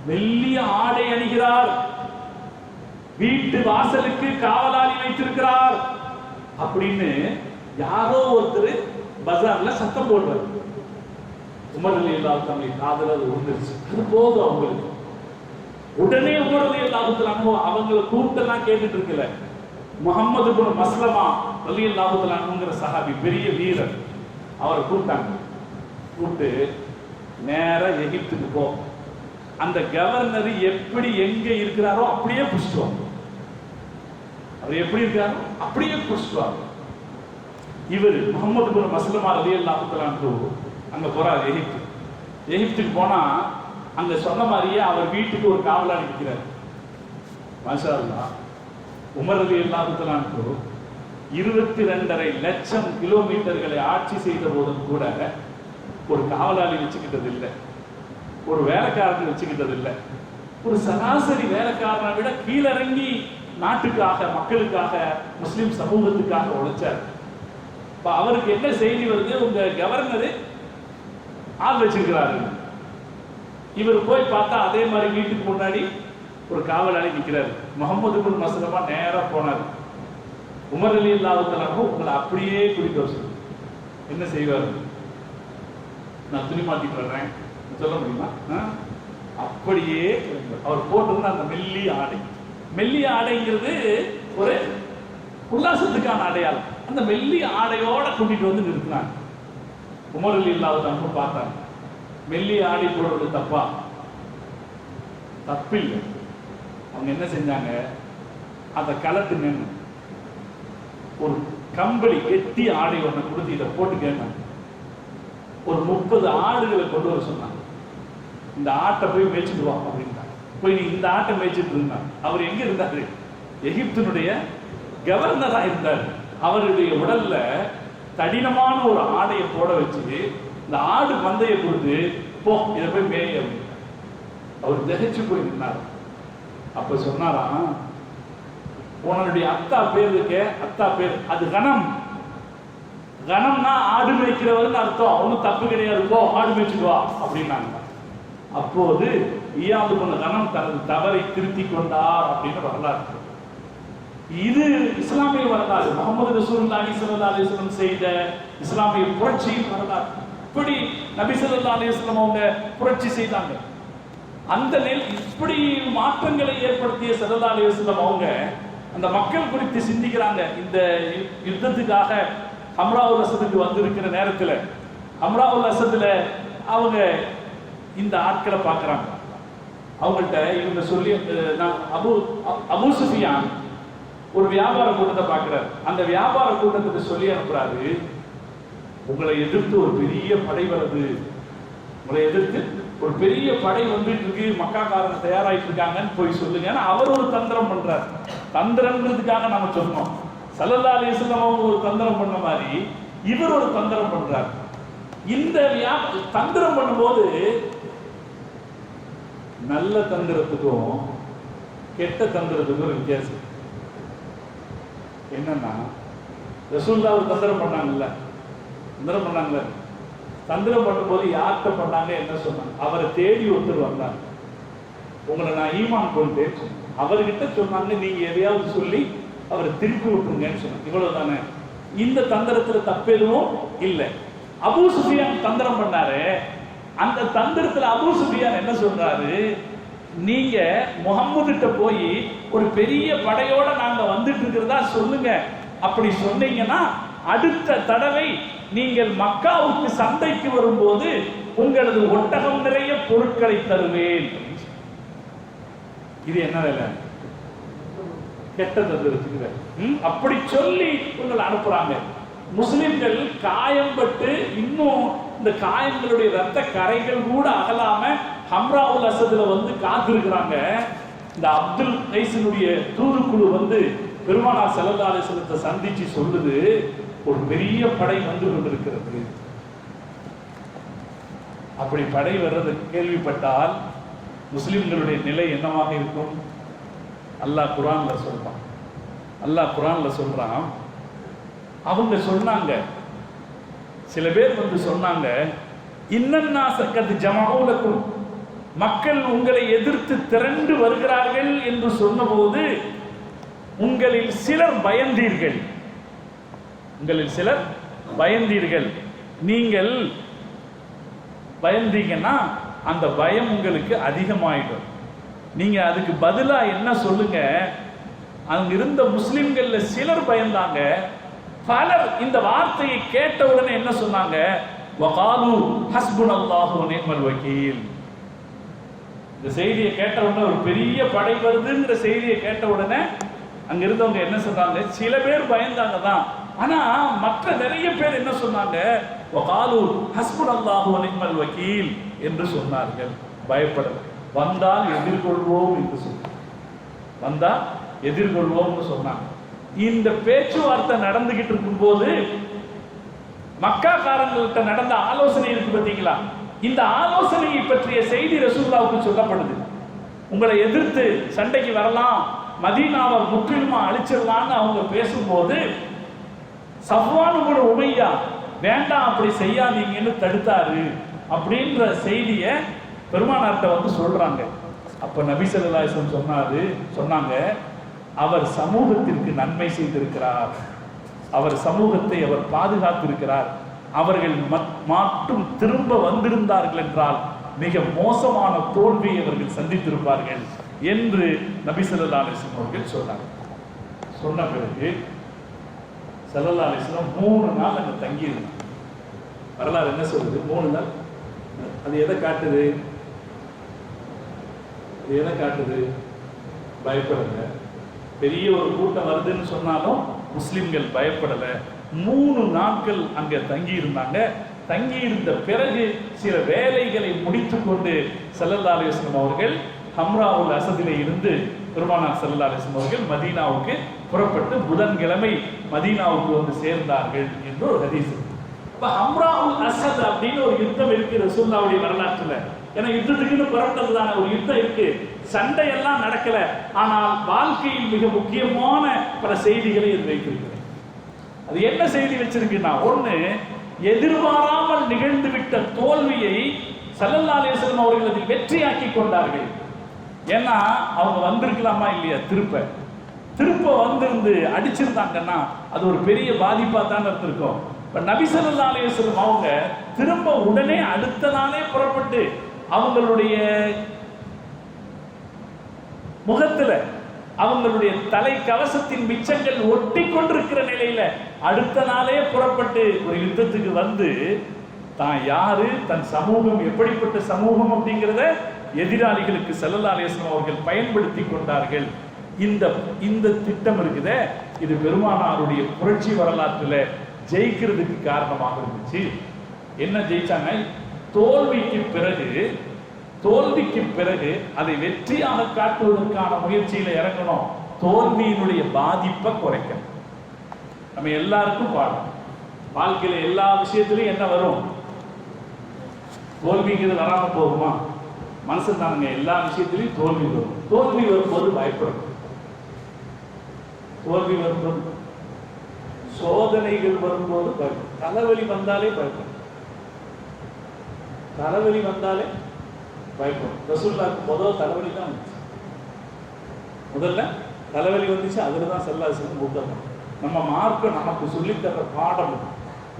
மெல்லிய ஆடை அணிகிறார், வீட்டு வாசலுக்கு காவலாளி வைத்திருக்கிறார் அப்படின்னு யாரோ ஒருத்தர் பஜார்ல சத்தம் போடுறார். உமர் ரலியல்லாஹு அன்ஹு காதுல அது விழுந்துருச்சு. அது போதும் அவங்களுக்கு. உடனே உமர் ரலியல்லாஹு அன்ஹு அவங்கள கூப்பிட்டெல்லாம் கேட்டுட்டு இருக்கல. முஹம்மது இப்னு மஸ்லமா ரலியல்லாஹு அன்ஹுங்கிற சஹாபி, பெரிய வீரர், அவரை கூப்பிட்டாங்க. கூப்பிட்டு நேரா எகிப்துக்கு போ, அந்த கவர்னர் எப்படி எங்க இருக்கிறாரோ அப்படியே புடிச்சுவாங்க. அவர் எப்படி இருக்காரோ அப்படியே புடிச்சுவாங்க. இவர் முஹம்மது இப்னு மஸ்லமா ரலியல்லாஹு அன்ஹு அங்க போறார் எகிப்து. எகிப்துக்கு போனா அங்க சொன்ன மாதிரியே அவர் வீட்டுக்கு ஒரு காவலாளி இருக்கிறார். மாஷா அல்லாஹ். உமர் ரலியல்லாஹு அன்ஹு 22.5 லட்சம் கிலோமீட்டர்களை ஆட்சி செய்த போதும் கூட ஒரு காவலாளி வச்சுக்கிட்டது இல்லை, ஒரு வேலைக்காரன் வச்சுக்கிட்டது இல்லை. ஒரு சராசரி வேலைக்காரனை விட கீழிறங்கி நாட்டுக்காக, மக்களுக்காக, முஸ்லிம் சமூகத்துக்காக உழைச்சார். அவருக்கு என்ன செய்தி வருது? உங்க கவர்னர் ஆள் வச்சிருக்கிறாரு. இவர் போய் பார்த்தா அதே மாதிரி வீட்டுக்கு முன்னாடி ஒரு காவலாளி நிற்கிறாரு. முஹம்மது இப்னு மஸ்லமா நேரா போனார். உமர் ரலியல்லாஹு அன்ஹு உங்களை அப்படியே குடிக்க வச்சு என்ன செய்வார்? நான் துணி மாட்டிட்டு வர்றேன் சொல்ல முடியுமா? அப்படியே அவர் போட்டிருந்த அந்த மெல்லிய ஆடை, மெல்லிய ஆடைங்கிறது ஒரு உல்லாசத்துக்கான அடையாளம். அந்த மெல்லிய ஆடையோட கூட்டிட்டு வந்து நிறுத்தினாங்க. உமர் ரலியல்லாஹு அன்ஹு பார்த்தாங்க, மெல்லிய ஆடை போடுறது தப்பா? தப்பில்லை. அவங்க என்ன செஞ்சாங்க? அந்த களத்து நின்று ஒரு கம்பளி கெட்டி ஆடை ஒண்ணு கொடுத்து இதை போட்டு கேட்டாங்க. ஒரு 30 ஆடுகளை கொண்டு வர சொன்னாங்க. இந்த ஆட்டை போய் மேய்ச்சிட்டு வா அப்படின்னாங்க. போய் நீ இந்த ஆட்டை மேய்ச்சிட்டு இருந்தாங்க. அவர் எங்க இருந்தாரு? எகிப்தினுடைய கவர்னரா இருந்தார். அவருடைய உடல்ல தடினமான ஒரு ஆடையை போட வச்சு இந்த ஆடு மந்தையை கொடுத்து போ இதை போய் மேய அப்படின்னா அவர் திகைச்சு போய் நின்னார். அப்ப சொன்னாராம், உன்னுடைய அத்தா பேர் இருக்க, அத்தா பேர் அது கணம். கணம்னா ஆடு மேய்க்கிறவர்னு அர்த்தம். ஒன்றும் தப்பு கிடையாது, போ ஆடு மேய்ச்சிட்டு வா அப்படின்னாங்க. அப்போது ஈயாது பண்ண கணம் தனது தவறை திருத்தி கொண்டார் அப்படின்னு வரலாறு. இது இஸ்லாமிய வரலாறு. முஹம்மது ரசூலுல்லாஹி ஸல்லல்லாஹு அலைஹி வஸல்லம் செய்த இஸ்லாமிய புரட்சியின் வரலாறு. இப்படி நபி ஸல்லல்லாஹு அலைஹி வஸல்லம் அவங்க புரட்சி செய்தாங்க. அந்த இப்படி மாற்றங்களை ஏற்படுத்திய ஸல்லல்லாஹு அலைஹி வஸல்லம் அவங்க அந்த மக்கள் குறித்து சிந்திக்கிறாங்க. இந்த யுத்தத்துக்காக ஹம்ராவுல் அஸதுக்கு வந்திருக்கிற நேரத்தில் ஹம்ராவுல் அஸதுல அவங்க இந்த ஆட்களை பார்க்குறாங்க. அவங்கள்ட்ட இவங்க சொல்லி அபு சுஃபியான் ஒரு வியாபார கூட்டத்தை பார்க்கிறார். அந்த வியாபார கூட்டத்துக்கு சொல்லி அனுப்புறாரு, உங்களை எதிர்த்து ஒரு பெரிய படை வருது, உங்களை எதிர்த்து ஒரு பெரிய படை வந்துட்டு இருக்கு, மக்காக்காரங்க தயாராயிட்டு இருக்காங்கன்னு போய் சொல்லுங்க. அவர் ஒரு தந்திரம் பண்றார். தந்திரங்கிறதுக்காக நம்ம சொன்னோம், ஸல்லல்லாஹு அலைஹி வஸல்லம் அவங்க ஒரு தந்திரம் பண்ண மாதிரி இவர் ஒரு தந்திரம் பண்றார். இந்த தந்திரம் பண்ணும்போது நல்ல தந்திரத்துக்கும் கெட்ட தந்திரத்துக்கும் ஒரு வித்தியாசம் என்னன்னா, ரசூலுல்லாஹ் ஒரு தந்திரம் பண்ணாங்கல்ல, தந்திரம் பண்ணும்போது யார்கிட்ட பண்ணாங்க, என்ன சொன்னாங்க? அவரை தேடி ஒருத்தர் வந்தாங்க, உங்களை நான் ஈமான் கொண்டேன்னு சொன்னேன். அவர்கிட்ட சொன்னாங்க, நீங்க எதையாவது சொல்லி அவரை திருப்பி விட்டுருங்கன்னு சொன்னாங்க. இவ்வளவுதானே. இந்த தந்திரத்துல தப்பெதுவும் இல்லை. அபூ சுஃபியான் தந்திரம் பண்ணாரு. அந்த தந்திரத்துல அபூ சுஃபியான் என்ன சொல்றாரு, நீங்க முகம்மது கிட்ட போய் ஒரு பெரிய படையோட நாங்க வந்துட்டு இருக்கிறதா சொல்லுங்க. அப்படி சொன்னீங்கன்னா அடுத்த தடவை நீங்கள் மக்காவுக்கு சந்தைக்கு வரும்போது உங்களது ஒட்டகம் நிறைய பொருட்களை தருவேன். இது என்ன வேலை? கெட்ட தந்திரத்துக்கு. அப்படி சொல்லி உங்களை அனுப்புறாங்க. முஸ்லிம்கள் காயம்பட்டு இன்னும் இந்த காயங்களுடைய ரத்த கரைகள் கூட அகலாம ஹம்ராவுல் அசதுல வந்து காத்திருக்கிறாங்க. இந்த அப்துல் கைஸினுடைய தூதுக்குழு வந்து பெருமானார் ஸல்லல்லாஹு அலைஹி வஸல்லத்தை சந்திச்சு சொல்லுது, ஒரு பெரிய படை வந்து கொண்டிருக்கிறது. அப்படி படை வர்றது கேள்விப்பட்டால் முஸ்லிம்களுடைய நிலை என்னவாக இருக்கும்? அல்லாஹ் குர்ஆன்ல சொல்றான். அவங்க சொன்னாங்க, சில பேர் வந்து சொன்னாங்க, இன்னன்னாஸ கத் ஜமஊ லக்கும், மக்கள் உங்களை எதிர்த்து திரண்டு வருகிறார்கள் என்று சொன்னபோது உங்களில் சிலர் பயந்தீர்கள். நீங்கள் பயந்தீங்கன்னா அந்த பயம் உங்களுக்கு அதிகமாயிடும். நீங்க அதுக்கு பதிலா என்ன சொல்லுங்க, அங்க இருந்த முஸ்லிம்கள்ல சிலர் பயந்தாங்க, பலர் இந்த வார்த்தையை கேட்ட உடனே என்ன சொன்னாங்க, வகாலு ஹஸ்புனல்லாஹு வ நிஅமல் வக்கீல். இந்த செய்தியை கேட்ட உடனே, ஒரு பெரிய படை வருதுங்கிற செய்தியை கேட்ட உடனே அங்க இருந்தவங்க என்ன சொன்னாங்க, சில பேர் பயந்தாங்க தான், ஆனா மற்ற நிறைய பேர் என்ன சொன்னாங்க, வகாலு ஹஸ்புனல்லாஹு வ நிஅமல் வக்கீல் என்று சொன்னார்கள். பயப்படல, வந்தால் எதிர்கொள்வோம் என்று சொன்னாங்க. இந்த பேச்சுவார்த்தை நடந்துகிட்டு இருக்கும் போது மக்காக்காரங்கள்ட்ட நடந்த ஆலோசனை இருக்கு பார்த்தீங்களா, இந்த ஆலோசனையை பற்றிய செய்தி ரசூலுல்லாஹ்வுக்கு சொல்லப்படுது. உங்களை எதிர்த்து சண்டைக்கு வரலாம், மதீனாவை முற்றிலுமா அழிச்சிடலான்னு அவங்க பேசும்போது சஃப்வான் இப்னு உமையா வேண்டாம் அப்படி செய்யாதீங்கன்னு தடுத்தாரு அப்படின்ற செய்தியை பெருமானார்ட்ட வந்து சொல்றாங்க. அப்ப நபி ஸல்லல்லாஹு அலைஹி வஸல்லம் சொன்னாங்க, அவர் சமூகத்திற்கு நன்மை செய்திருக்கிறார், அவர் சமூகத்தை அவர் பாதுகாத்திருக்கிறார், அவர்கள் மட்டும் திரும்ப வந்திருந்தார்கள் என்றால் மிக மோசமான தோல்வியை அவர்கள் சந்தித்திருப்பார்கள் என்று நபி ஸல்லல்லாஹு அலைஹி வஸல்லம் அவர்கள் சொன்னார். சொன்ன பிறகு ஸல்லல்லாஹு அலைஹி வஸல்லம் 3 நாள் அங்க தங்கி இருந்தாங்க. வரலாறு என்ன சொல்லுது? 3 நாள். அது எதை காட்டுது? பயப்படல. பெரிய ஒரு கூட்டம் வருதுன்னு சொன்னாலும் முஸ்லிம்கள் பயப்படல. 3 நாட்கள் அங்க தங்கி இருந்தாங்க. தங்கி இருந்த பிறகு சில வேலைகளை முடித்துக் கொண்டு ஸல்லல்லாஹு அலைஹி வஸல்லம் அவர்கள் ஹம்ராவுல் அஸதிலே இருந்து பெருமானார் ஸல்லல்லாஹு அலைஹி வஸல்லம் அவர்கள் மதீனாவுக்கு புறப்பட்டு புதன்கிழமை மதீனாவுக்கு வந்து சேர்ந்தார்கள் என்று ஒரு ஹதீஸ். இப்ப ஹம்ராவுல் அஸத் அப்படின்னு ஒரு யுத்தம் இருக்கு ரசூலுல்லாஹ்வுடைய வரலாற்றுல. ஏன்னா யுத்தத்துக்குன்னு புறப்பட்டதுதான ஒரு யுத்தம் இருக்கு, சண்டையெல்லாம் நடக்கல, ஆனால் வாழ்க்கையில் மிக முக்கியமான பல செய்திகளை இது வைத்திருக்கிறது. அது என்ன செய்தி வச்சிருக்குன்னா, ஒண்ணு, எதிர்பாராமல் நிகழ்ந்துவிட்ட தோல்வியை ஸல்லல்லாஹு அலைஹி வஸல்லம் அவர்கள் அதில் வெற்றியாக்கி கொண்டார்கள். ஏன்னா அவங்க வந்திருக்கலாமா இல்லையா, திருப்ப வந்திருந்து அடிச்சிருந்தாங்கன்னா அது ஒரு பெரிய பாதிப்பா தான் இருந்திருக்கும். நபி ஸல்லல்லாஹு அலைஹி வஸல்லம் அவங்க திரும்ப உடனே அடுத்த நாளே புறப்பட்டு அவங்களுடைய முகத்துல அவங்களுடைய தலை கவசத்தின் மிச்சங்கள் ஒட்டி கொண்டிருக்கிற நிலையில அடுத்த நாளே புறப்பட்டு ஒரு யுத்தத்துக்கு வந்து தான் யாரு, தன் சமூகம் எப்படிப்பட்ட சமூகம் அப்படிங்கிறத எதிராளிகளுக்கு ஸல்லல்லாஹு அலைஹி வஸல்லம் அவர்கள் பயன்படுத்தி கொண்டார்கள் இந்த இந்த திட்டம் இருக்குதே, இது பெருமானாருடைய புரட்சி வரலாற்றில் ஜெயிக்கிறதுக்கு காரணமாக இருந்துச்சு. என்ன ஜெயிச்சாங்க? தோல்விக்கு பிறகு அதை வெற்றியாக காட்டுவதற்கான முயற்சியில இறங்கணும். தோல்வியினுடைய பாதிப்பை குறைக்கணும். நம்ம எல்லாருக்கும் பாடம். வாழ்க்கையில எல்லா விஷயத்திலையும் என்ன வரும்? தோல்விங்கிறது வராம போகுமா? மனுஷன் தானுங்க, எல்லா விஷயத்திலையும் தோல்வி வரும். தோல்வி வரும்போது பயப்படும். தோல்வி வரும்போது, சோதனைகள் வரும்போது பயப்படும். தலைவலி வந்தாலே பயப்படும். தலைவலி வந்தாலே பயப்படும். ரசூலுல்லாஹ்க்கு முதல் தலைவலி தான் வந்துச்சு. முதல்ல தலைவலி வந்துச்சு. அதில் தான் ஸல்லல்லாஹு மூத்தம். நம்ம மார்க்க நமக்கு சொல்லித்தர பாடம்.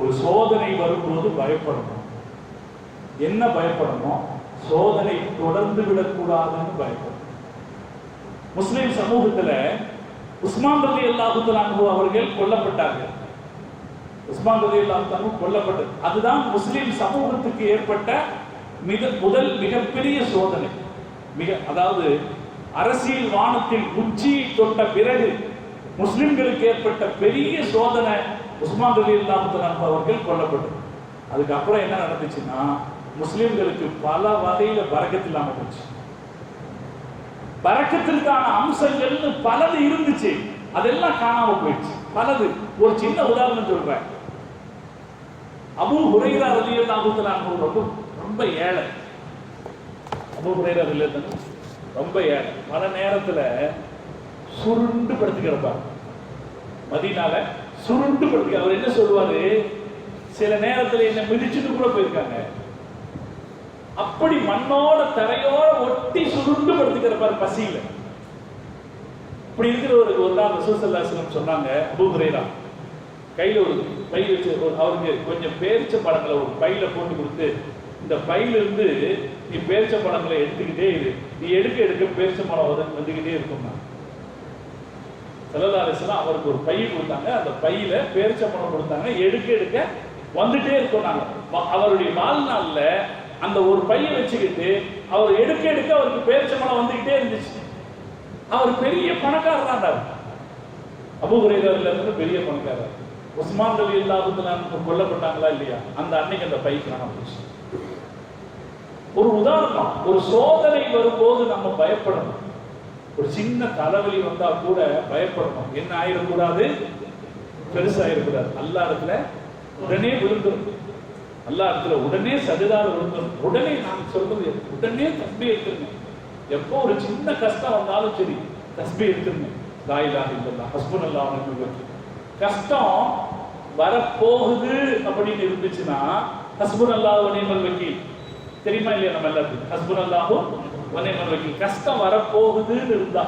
ஒரு சோதனை வரும்போது பயப்படணும். என்ன பயப்படணும்? சோதனை தொடர்ந்து விடக்கூடாதுன்னு பயப்படணும். முஸ்லிம் சமூகத்துல உஸ்மான் ரலியல்லாஹு தஆலா அவர்கள் கொல்லப்பட்டார்கள். உஸ்மான் ரலியல்லாஹு தஆலா கொல்லப்பட்டது அதுதான் முஸ்லிம் சமூகத்துக்கு ஏற்பட்ட மிகப்பெரிய சோதனை. அதாவது அரசியல் வானத்தில் உச்சியை தொட்ட பிறகு முஸ்லிம்களுக்கு ஏற்பட்ட பெரிய சோதனை உஸ்மான் ரலியல்லாஹு தஆலா அவர்கள் கொல்லப்பட்டது. அதுக்கப்புறம் என்ன நடந்துச்சுன்னா, முஸ்லிம்களுக்கு பல வகையில பரக்கத்து இல்லாம போச்சு. பரக்கத்திற்கான அம்சங்கள்னு பலது இருந்துச்சு, அதெல்லாம் காணாம போயிடுச்சு. பலது. ஒரு சின்ன உதாரணம் சொல்றேன். அபூ ஹுரைரா ரலியல்லாஹு தஆலா ரொம்ப ஏழை. அபூ ஹுரைரா ரலியல்லாஹு தஆலா ரொம்ப ஏழை. பல நேரத்துல சுருண்டு படுத்து கிடப்பார். மதீனால சுருண்டு படுத்து. அவர் என்ன சொல்லுவாரு? சில நேரத்துல என்ன மிதிச்சுட்டு கூட போயிருக்காங்க. அப்படி மண்ணோட தரையோட ஒட்டி சுருண்டு படுத்துக்கிறப்பார் பசியில. இப்படி இருக்கிற ஒரு நாள் ரசூல் ஸல்லல்லாஹு அலைஹி வஸல்லம் சொன்னாங்க, அபூ ஹுரைரா கையில ஒரு பை வச்சு அவருக்கு கொஞ்சம் பேரிச்ச பழங்களை ஒரு பையில போட்டு கொடுத்து, இந்த பையில இருந்து நீ பேரிச்ச பழங்களை எடுத்துக்கிட்டே இரு, நீ எடுக்க பேரிச்ச பழம் வந்துகிட்டே இருக்கும். ஸல்லல்லாஹு அலைஹி வஸல்லம் அவருக்கு ஒரு பை கொடுத்தாங்க. அந்த பையில பேரிச்ச பழம் கொடுத்தாங்க. எடுக்க வந்துட்டே இருக்கும். அவருடைய வாழ்நாள்ல அந்த ஒரு பையை வச்சுக்கிட்டு அவர் எடுக்க அவருக்கு பேரிச்சம்பழம் வந்துகிட்டே இருந்துச்சு. அவர் பெரிய பணக்காரர் தான். அபூ ஹுரைரா இருந்து பெரிய பணக்காரர். உஸ்மான் ரலியல்லாஹு தஆலா கொல்லப்பட்டாங்களா இல்லையா, அந்த அன்னைக்கு அந்த பை காணாம போச்சு. ஒரு உதாரணம். ஒரு சோதனை வரும்போது நம்ம பயப்படணும். ஒரு சின்ன தலைவலி வந்தா கூட பயப்படணும். என்ன ஆயிடக்கூடாது? பெருசாயிடக்கூடாது. அல்லாஹ் இடத்துல உடனே விழுந்துடும். அல்லாஹ் இடத்துல உடனே சஜதால விழுந்துடும். உடனே நான் சொல்றது, உடனே தஸ்பீஹ் எடுத்துருங்க. எப்போ ஒரு சின்ன கஷ்டம் வந்தாலும் சரி, தஸ்பீஹ் எடுத்துருங்க. லா இலாஹ இல்லல்லாஹ் ஹஸ்புனல்லாஹு வ நிஅமல் வக்கீல். கஷ்டம் வரப்போகுது அப்படின்னு இருந்துச்சுன்னா ஹஸ்புனல்லாஹு வ நிஅமல் வக்கீல் தெரியுமா இல்லையா? நம்ம எல்லாத்துக்கும் ஹஸ்புனல்லாஹு வ நிஅமல் வக்கீல். கஷ்டம் வரப்போகுதுன்னு இருந்தா,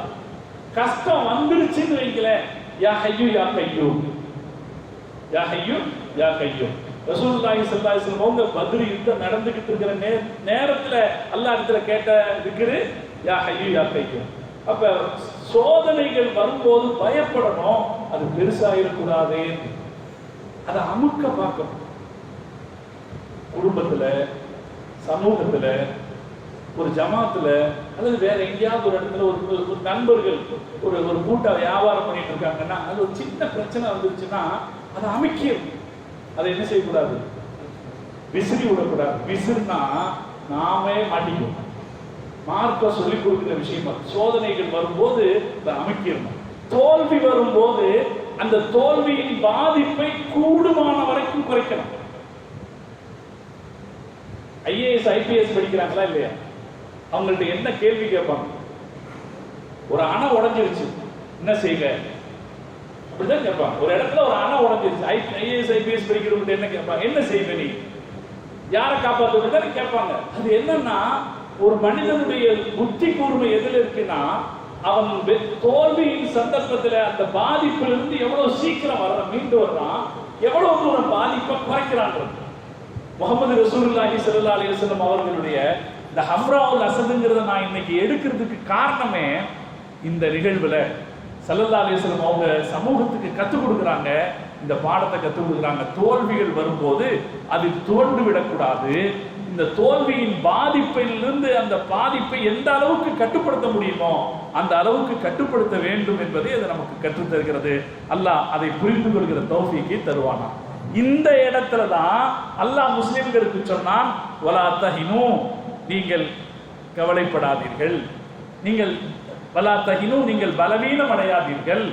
கஷ்டம் வந்துருச்சுன்னு வைங்களேன், யா ஹய்யு யா கய்யூம், யா ஹய்யு யா கய்யூம். ரசூலுல்லாஹி ஸல்லல்லாஹு அலைஹி வஸல்லம் அவங்க பத்ர் யுத்தம் நடந்துகிட்டு இருக்கிற நேரத்துல அல்லாஹ் இடத்துல கேட்ட திக்ரு யா ஹய்யு யா கய்யூம். அப்ப சோதனைகள் வரும்போது பயப்படணும். அது பெருசாயிடக்கூடாது. அதை அமுக்க பார்க்கணும். குடும்பத்துல, சமூகத்துல, ஒரு ஜமாத்துல, அல்லது வேற எங்கேயாவது ஒரு இடத்துல ஒரு நண்பர்கள் ஒரு கூட்ட வியாபாரம் பண்ணிட்டு இருக்காங்கன்னா, அது ஒரு சின்ன பிரச்சனை வந்துருச்சுன்னா அதை அமைக்க, அதை என்ன செய்யக்கூடாது? விசிறி விடக்கூடாது. விசிறினா நாமே மாட்டிக்குவோம். மார்க்க சொல்லிக் கொடுக்கிற விஷயமா. சோதனைகள் வரும்போது அதை அமைக்கணும். தோல்வி வரும்போது அந்த தோல்வியின் பாதிப்பை கூடுமான வரைக்கும் குறைக்கணும். ஐஏஎஸ் ஐபிஎஸ் படிக்கிறாங்களா இல்லையா? அவங்கள்ட்ட என்ன கேள்வி கேட்பாங்க? ஒரு அணை உடைஞ்சிருச்சு, என்ன செய்க? அப்படிதான் கேட்பாங்க. ஒரு இடத்துல ஒரு அணை உடைஞ்சிருச்சு, ஐஏஎஸ் ஐபிஎஸ் படிக்கிறவங்க என்ன கேட்பாங்க? என்ன செய்வ நீ? யாரை காப்பாற்றுவதற்கு கேட்பாங்க. அது என்னன்னா, ஒரு மனிதனுடைய புத்தி கூர்மை எதில் இருக்குன்னா, அவன் தோல்வியின் சந்தர்ப்பத்தில் அந்த பாதிப்பிலிருந்து எவ்வளவு சீக்கிரம் மீண்டு வர்றான், எவ்வளவு தூரம் பாதிப்பை குறைக்கிறான். முஹம்மது ரசூலுல்லாஹி ஸல்லல்லாஹு அலைஹி வஸல்லம் அவர்களுடைய இந்த ஹம்ராவுல் அஸதுங்கிறத நான் இன்னைக்கு எடுக்கிறதுக்கு காரணமே இந்த நிகழ்வுல ஸல்லல்லாஹு அலைஹி வஸல்லம் அவங்க சமூகத்துக்கு கற்றுக் கொடுக்குறாங்க. இந்த பாடத்தை கற்றுக் கொடுக்குறாங்க. தோல்விகள் வரும்போது அது துவண்டு விடக்கூடாது. இந்த தோல்வியின் பாதிப்பிலிருந்து அந்த பாதிப்பை எந்த அளவுக்கு கட்டுப்படுத்த முடியுமோ அந்த அளவுக்கு கட்டுப்படுத்த வேண்டும் என்பதை அது நமக்கு கற்றுத் தருகிறது. அல்லாஹ் அதை புரிந்து கொள்கிற தௌஃபீக்கை தருவானா. இந்த இடத்துல தான் அல்லாஹ் முஸ்லிம்களுக்கு சொன்னான், வலா தஹினு, நீங்கள் கவலைப்படாதீர்கள், நீங்கள் வலா தஹினு, நீங்கள் பலவீனம் அடையாதீர்கள்,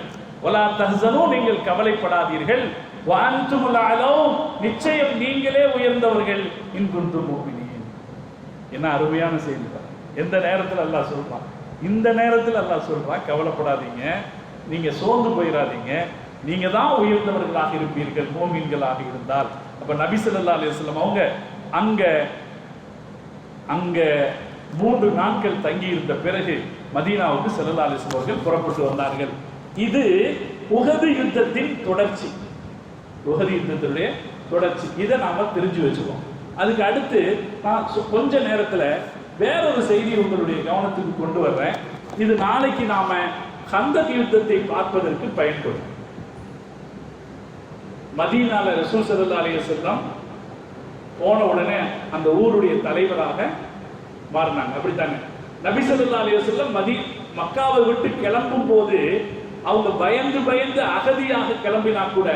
வலா தஹ்சனு, நீங்கள் கவலைப்படாதீர்கள், வஅன்துமுல் அலௌன், நிச்சயம் நீங்களே உயர்ந்தவர்கள், இன் குன்தும் முஃமினீன். என்ன அருமையான செய்தி! எந்த நேரத்தில் அல்லாஹ் சொல்றான்? இந்த நேரத்தில் அல்லாஹ் சொல்றான், கவலைப்படாதீங்க, நீங்க சோர்ந்து போயிடாதீங்க, நீங்க தான் உயர்ந்தவர்களாக இருப்பீர்கள் மோமீன்களாக இருந்தால். அப்ப நபி ஸல்லல்லாஹு அலைஹி வஸல்லம் அவங்க அங்க 3 நாட்கள் தங்கி இருந்த பிறகு மதீனாவுக்கு ஸல்லல்லாஹு அலைஹி வஸல்லம் அவர்கள் புறப்பட்டு வந்தார்கள். இது உஹது யுத்தத்தின் தொடர்ச்சி, உஹது யுத்தத்தினுடைய தொடர்ச்சி. இதை நாம தெரிஞ்சு வச்சுக்கோம். அதுக்கு அடுத்து நான் கொஞ்ச நேரத்தில் வேறொரு செய்தி உங்களுடைய கவனத்துக்கு கொண்டு வர்றேன். இது நாளைக்கு நாம கந்தக் யுத்தத்தை பார்ப்பதற்கு பயன்படும். மதீனால ரசூல் ஸல்லல்லாஹு அலைஹி வஸல்லம் போன உடனே அந்த ஊருடைய தலைவராக மாறினாங்க. அப்படித்தானே? நபி ஸல்லல்லாஹு அலைஹி வஸல்லம் மக்காவை விட்டு கிளம்பும் போது அவங்க பயந்து பயந்து அகதியாக கிளம்பினா கூட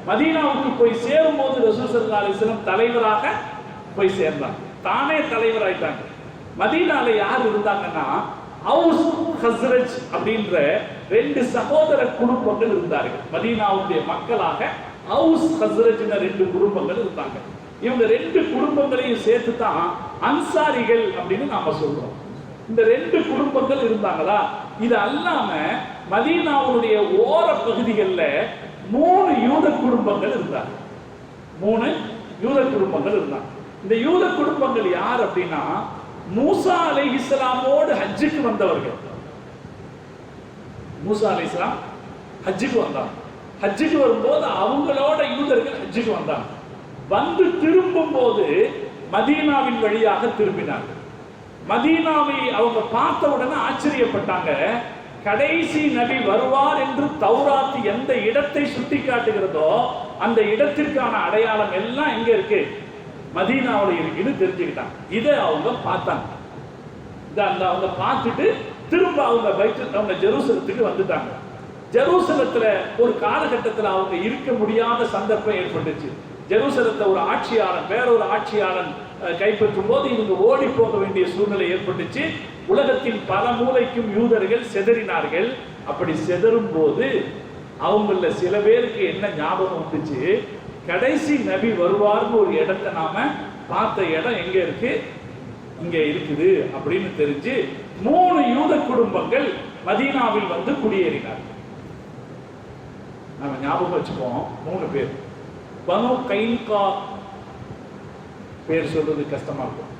மதீனாவுக்கு போய் சேரும் போது ரசூல் ஸல்லல்லாஹு அலைஹி வஸல்லம் தலைவராக போய் சேர்ந்தாங்க, தானே தலைவராயிட்டாங்க. மதீனால யார் இருந்தாங்கன்னா அவுஸ் ஹஸ்ரஜ் அப்படின்ற 2 சகோதர குடும்பங்கள் இருந்தார்கள். மதீனாவுடைய மக்களாக அவுஸ் ஹஸ்ரஜ் 2 குடும்பங்கள் இருந்தாங்க. இவங்க 2 குடும்பங்களையும் சேர்த்து தான் அன்சாரிகள் அப்படின்னு நாம சொல்றோம். இந்த 2 குடும்பங்கள் இருந்தாங்களா? இது அல்லாம மதீனாவுடைய ஓர பகுதிகளில் 3 யூத குடும்பங்கள் இருந்தாங்க. 3 யூத குடும்பங்கள் இருந்தாங்க. இந்த யூத குடும்பங்கள் யார் அப்படின்னா, மூசா அலைஹிஸ்ஸலாமோடு ஹஜ்ஜுக்கு வந்தவர்கள். மூசா அலைஹிஸ்ஸலாம் ஹஜ்ஜுக்கு வந்தாங்க. ஹஜ்ஜுக்கு வரும்போது அவங்களோட யூதர்கள் ஹஜ்ஜுக்கு வந்தாங்க. வந்து திரும்பும் போது மதீனாவின் வழியாக திரும்பினாங்க. மதீனாவை அவங்க பார்த்த உடனே ஆச்சரியப்பட்டாங்க. கடைசி நபி வருவார் என்று தௌராத் எந்த இடத்தை சுட்டி காட்டுகிறதோ அந்த இடத்திற்கான அடையாளம் எல்லாம் எங்க இருக்கு? மதீனாவில் இருக்குன்னு தெரிஞ்சுக்கிட்டாங்க. இதை அவங்க பார்த்தாங்க. அவங்க பார்த்துட்டு திரும்ப அவங்க ஜெருசலத்துக்கு வந்துட்டாங்க. ஜெருசலத்துல ஒரு காலகட்டத்தில் அவங்க இருக்க முடியாத சந்தர்ப்பம் ஏற்பட்டுச்சு. ஜெருசலத்தை ஒரு ஆட்சியாளன் வேறொரு ஆட்சியாளன் கைப்பற்றும் போது இவங்க ஓடி போக வேண்டிய சூழ்நிலை ஏற்பட்டுச்சு. உலகத்தின் பல மூலைக்கும் யூதர்கள் செதறினார்கள். அப்படி செதறும் போது அவங்கள சில பேருக்கு என்ன ஞாபகம் வந்துச்சு, கடைசி நபி வருவார்னு ஒரு இடத்தை நாம பார்த்த இடம் எங்க இருக்கு? இங்க இருக்குது அப்படின்னு தெரிஞ்சு 3 யூத குடும்பங்கள் மதீனாவில் வந்து குடியேறினார்கள். நாம ஞாபகம் வச்சுப்போம். 3 பேர். பனு கைன்கா, பேர் சொல்றது கஷ்டமா இருக்கும்.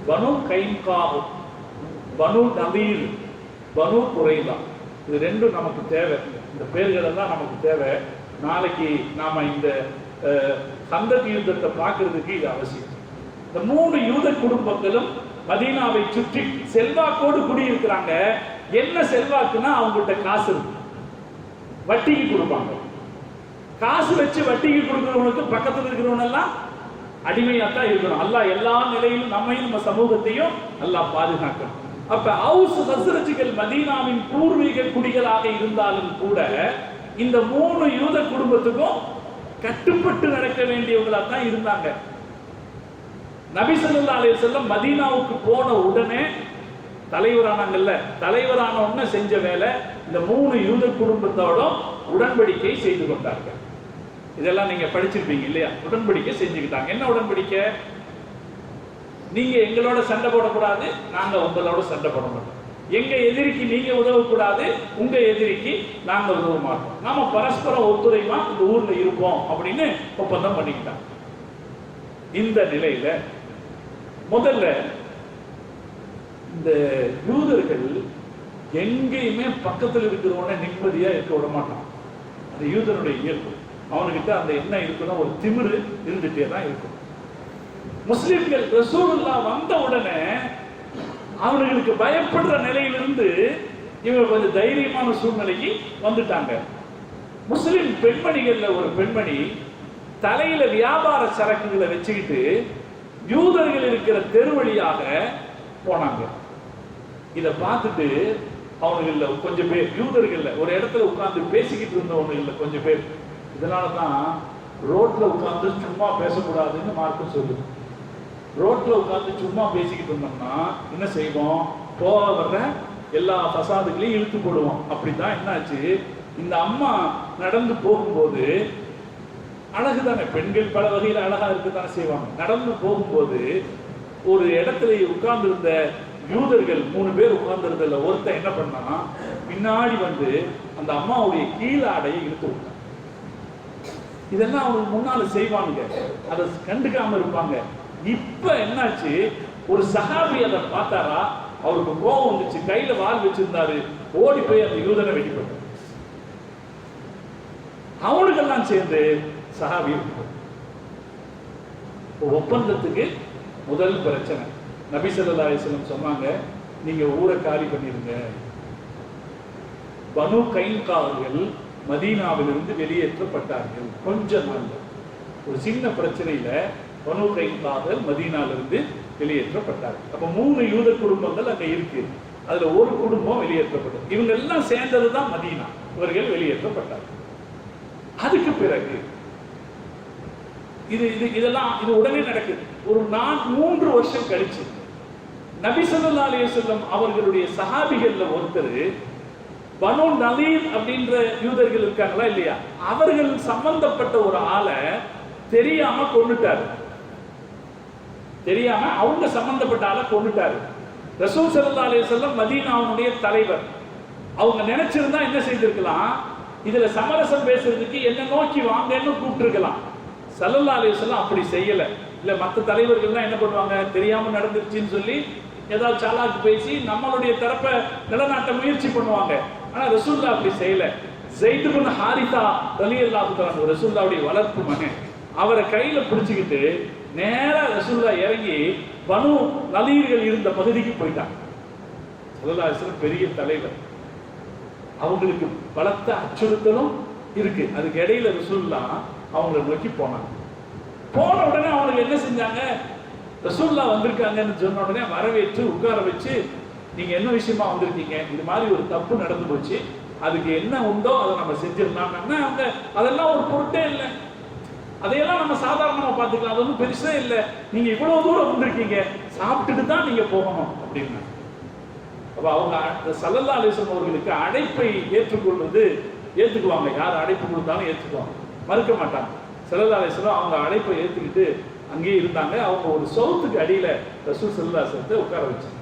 பனு கைன்கா, பனு நமீர், பனு குறைதா, இது 2 நமக்கு தேவை. இந்த பேர்கள் எல்லாம் நமக்கு தேவை. நாளைக்கு நாம இந்த கந்தக் யுத்தத்தை பார்க்கறதுக்கு இது அவசியம். இந்த 3 யூத குடும்பங்களும் மதீனாவை சுற்றி செல்வாக்கோடு குடியிருக்கிறாங்க. என்ன செல்வாக்குன்னா, அவங்ககிட்ட காசு இருக்கு, வட்டிக்கு கொடுப்பாங்க. காசு வச்சு வட்டிக்கு கொடுக்கிறவனுக்கு பக்கத்தில் இருக்கிறவன் எல்லாம் அடிமையாத்தான் இருக்கணும். அல்லாஹ் எல்லா நிலையிலும் நம்மையும் நம்ம சமூகத்தையும் அல்லாஹ் பாதுகாக்கணும். அப்ப அவுஸ் ஹஸ்ரஜ்கள் மதீனாவின் பூர்வீக குடிகளாக இருந்தாலும் கூட இந்த 3 யூத குடும்பத்துக்கும் கட்டுப்பட்டு நடக்க வேண்டியவங்களா தான் இருந்தாங்க. நபி ஸல்லல்லாஹு அலைஹி வஸல்லம் மதீனாவுக்கு போன உடனே தலைவரானாங்கல்ல, தலைவரான உடனே செஞ்ச வேலை இந்த 3 யூத குடும்பத்தோட உடன்படிக்கை செய்து கொண்டார்கள். இதெல்லாம் நீங்க படிச்சிருப்பீங்க இல்லையா? உடன்படிக்கை செஞ்சுக்கிட்டாங்க. என்ன உடன்படிக்கை? நீங்க எங்களோட சண்டை போடக்கூடாது, நாங்க உங்களோட சண்டை போட மாட்டோம். எங்க எதிரிக்கு நீங்க உதவக்கூடாது, உங்க எதிரிக்கு நாங்க உதவ மாட்டோம். நாம பரஸ்பரம் ஒத்துழைமா இந்த ஊர்ல இருப்போம் அப்படின்னு ஒப்பந்தம் பண்ணிக்கிட்டாங்க. இந்த நிலையில முதல்ல இந்த யூதர்கள் எங்கேயுமே பக்கத்தில் இருக்கிறவன நிம்மதியா இருக்க விட மாட்டான். அந்த யூதனுடைய இயல்பு. அவனுக்கிட்ட அந்த என்ன இருக்குன்னா ஒரு திமிரு இருந்துட்டே தான் இருக்கும். முஸ்லிம்கள் ரசூலுல்லாஹ் வந்த உடனே அவர்களுக்கு பயப்படுற நிலையிலிருந்து இவங்க கொஞ்சம் தைரியமான சூழ்நிலைக்கு வந்துட்டாங்க. முஸ்லிம் பெண்மணிகள்ல ஒரு பெண்மணி தலையில வியாபார சரக்குகளை வச்சுக்கிட்டு யூதர்கள் இருக்கிற தெரு வழியாக போனாங்க. இதை பார்த்துட்டு அவனுங்கள்ல கொஞ்சம் பேர், யூதர்கள்ல ஒரு இடத்துல உட்கார்ந்து பேசிக்கிட்டு இருந்தவனுங்கள்ல கொஞ்சம் பேர், இதனாலதான் ரோட்ல உட்கார்ந்து சும்மா பேசக்கூடாதுன்னு மார்க்கம் சொல்லுது. ரோட்ல உட்கார்ந்து சும்மா பேசிக்கிட்டு இருந்தோம்னா என்ன செய்வோம், போக வர்ற எல்லா பசாதுகளையும் இழுத்து போடுவோம். அப்படித்தான் என்னாச்சு, இந்த அம்மா நடந்து போகும்போது, அழகுதானே, பெண்கள் பல வகையில் அழகா இருக்குதானே செய்வாங்க. நடந்து போகும்போது ஒரு இடத்துல உட்கார்ந்து இருந்த யூதர்கள் 3 பேர் உட்கார்ந்து இருந்ததுல ஒருத்தன் என்ன பண்ணா, பின்னாடி வந்து அந்த அம்மாவுடைய கீழாடையை இழுத்து விட்டான். இதெல்லாம் அவங்களுக்கு முன்னால செய்வாங்க, அதை கண்டுக்காம இருப்பாங்க. இப்ப என்னாச்சு, ஒரு சஹாபி அதை பார்த்தாரா, அவருக்கு கோபம் வந்துச்சு, கையில வாள் வச்சிருந்தாரு, ஓடி போய் அந்த யூதனை வெட்டி போட்டார். அவனுக்கெல்லாம் சேர்ந்து சஹாபி ஒப்பந்தத்துக்கு முதல் பிரச்சனை. நபி ஸல்லல்லாஹு அலைஹி வஸல்லம் சொன்னாங்க, நீங்க ஊரை காலி பண்ணிருங்க. பனு கைன்கார்கள் மதீனாவிலிருந்து வெளியேற்றப்பட்டார்கள். கொஞ்ச நாள்ல ஒரு சின்ன பிரச்சனையில பனு கைன்கார்கள் மதீனாவிலிருந்து வெளியேற்றப்பட்டார்கள். அப்ப 3 யூத குடும்பங்கள் அங்க இருக்கு, அதுல ஒரு குடும்பம் வெளியேற்றப்பட்டது. இவங்க எல்லாம் சேர்ந்ததுதான் மதீனா, இவர்கள் வெளியேற்றப்பட்டார்கள். அதுக்கு பிறகு இதெல்லாம் உடனே நடக்குது. ஒரு 3 வருஷம் கழிச்சு நபி ஸல்லல்லாஹு அலைஹி வஸல்லம் அவர்களுடைய சஹாபிகள்ல ஒருத்தர், பனு நலீர் அப்படின்ற யூதர்கள் இருக்காங்களா இல்லையா, அவர்கள் சம்பந்தப்பட்ட ஒரு ஆளை தெரியாம கொன்னுட்டாரு. தெரியாம அவங்க சம்பந்தப்பட்ட ஆளை கொன்னுட்டாரு. ரசூல் ஸல்லல்லாஹு அலைஹி வஸல்லம் மதீனாவுடைய தலைவர், அவங்க நினைச்சிருந்தா என்ன செய்திருக்கலாம், இதுல சமரசம் பேசுறதுக்கு என்ன நோக்கி வாங்கன்னு கூப்பிட்டுருக்கலாம். ஸல்லல்லாஹு அலைஹி வஸல்லம் அப்படி செய்யல. இல்ல மற்ற தலைவர்கள்லாம் என்ன பண்ணுவாங்க, தெரியாம நடந்துருச்சுன்னு சொல்லி ஏதாவது சாலாக்கு பேசி நம்மளுடைய தரப்பை நிலநாட்ட முயற்சி பண்ணுவாங்க. ஆனா ரசூலுல்லாஹ் அப்படி செய்யல. ஸைத் இப்னு ஹாரிஸா ரலியல்லாஹு தஆலா ரசூலுல்லாஹ்வுடைய வளர்ப்பு மகன், அவரை கையில பிடிச்சுக்கிட்டு நேரா ரசூலுல்லாஹ் இறங்கி பனு நலீர்கள் இருந்த பகுதிக்கு போயிட்டாங்க. ஸல்லல்லாஹு அலைஹி வஸல்லம் பெரிய தலைவர், அவங்களுக்கு பலத்த அச்சுறுத்தலும் இருக்கு. அதுக்கு இடையில ரசூலுல்லாஹ் அவங்களை நோக்கி போனாங்க. போன உடனே அவங்களுக்கு என்ன செஞ்சாங்க, ரசூலுல்லாஹ் வந்திருக்காங்கன்னு சொன்ன உடனே வரவேற்று உட்கார வச்சு, நீங்க என்ன விஷயமா வந்திருக்கீங்க, இது மாதிரி ஒரு தப்பு நடந்து போச்சு, அதுக்கு என்ன உண்டோ அதை நம்ம செஞ்சிடலாம். அவங்க அதெல்லாம் ஒரு பொருட்டே இல்லை, அதையெல்லாம் நம்ம சாதாரணமா பார்த்துக்கலாம், அது ஒன்றும் பெருசே இல்லை, நீங்க இவ்வளவு தூரம் வந்திருக்கீங்க, சாப்பிட்டுட்டு தான் நீங்க போகணும் அப்படின்னு. அப்ப அவங்க ஸல்லல்லாஹு அலைஹி வஸல்லம் அவர்களுக்கு அழைப்பை ஏற்றுக்குவாங்க. யார் அழைப்பு கொடுத்தாலும் ஏற்றுக்குவாங்க, மறுக்க மாட்டாங்க. ஸல்லல்லாஹு அலைஹி வஸல்லம் அவங்க அழைப்பை ஏற்றுக்கிட்டு அங்கேயே இருந்தாங்க. அவங்க ஒரு சவுத்துக்கு அடியில ரசூல் ஸல்லல்லாஹு அலைஹி வஸல்லத்தை உட்கார வச்சாங்க.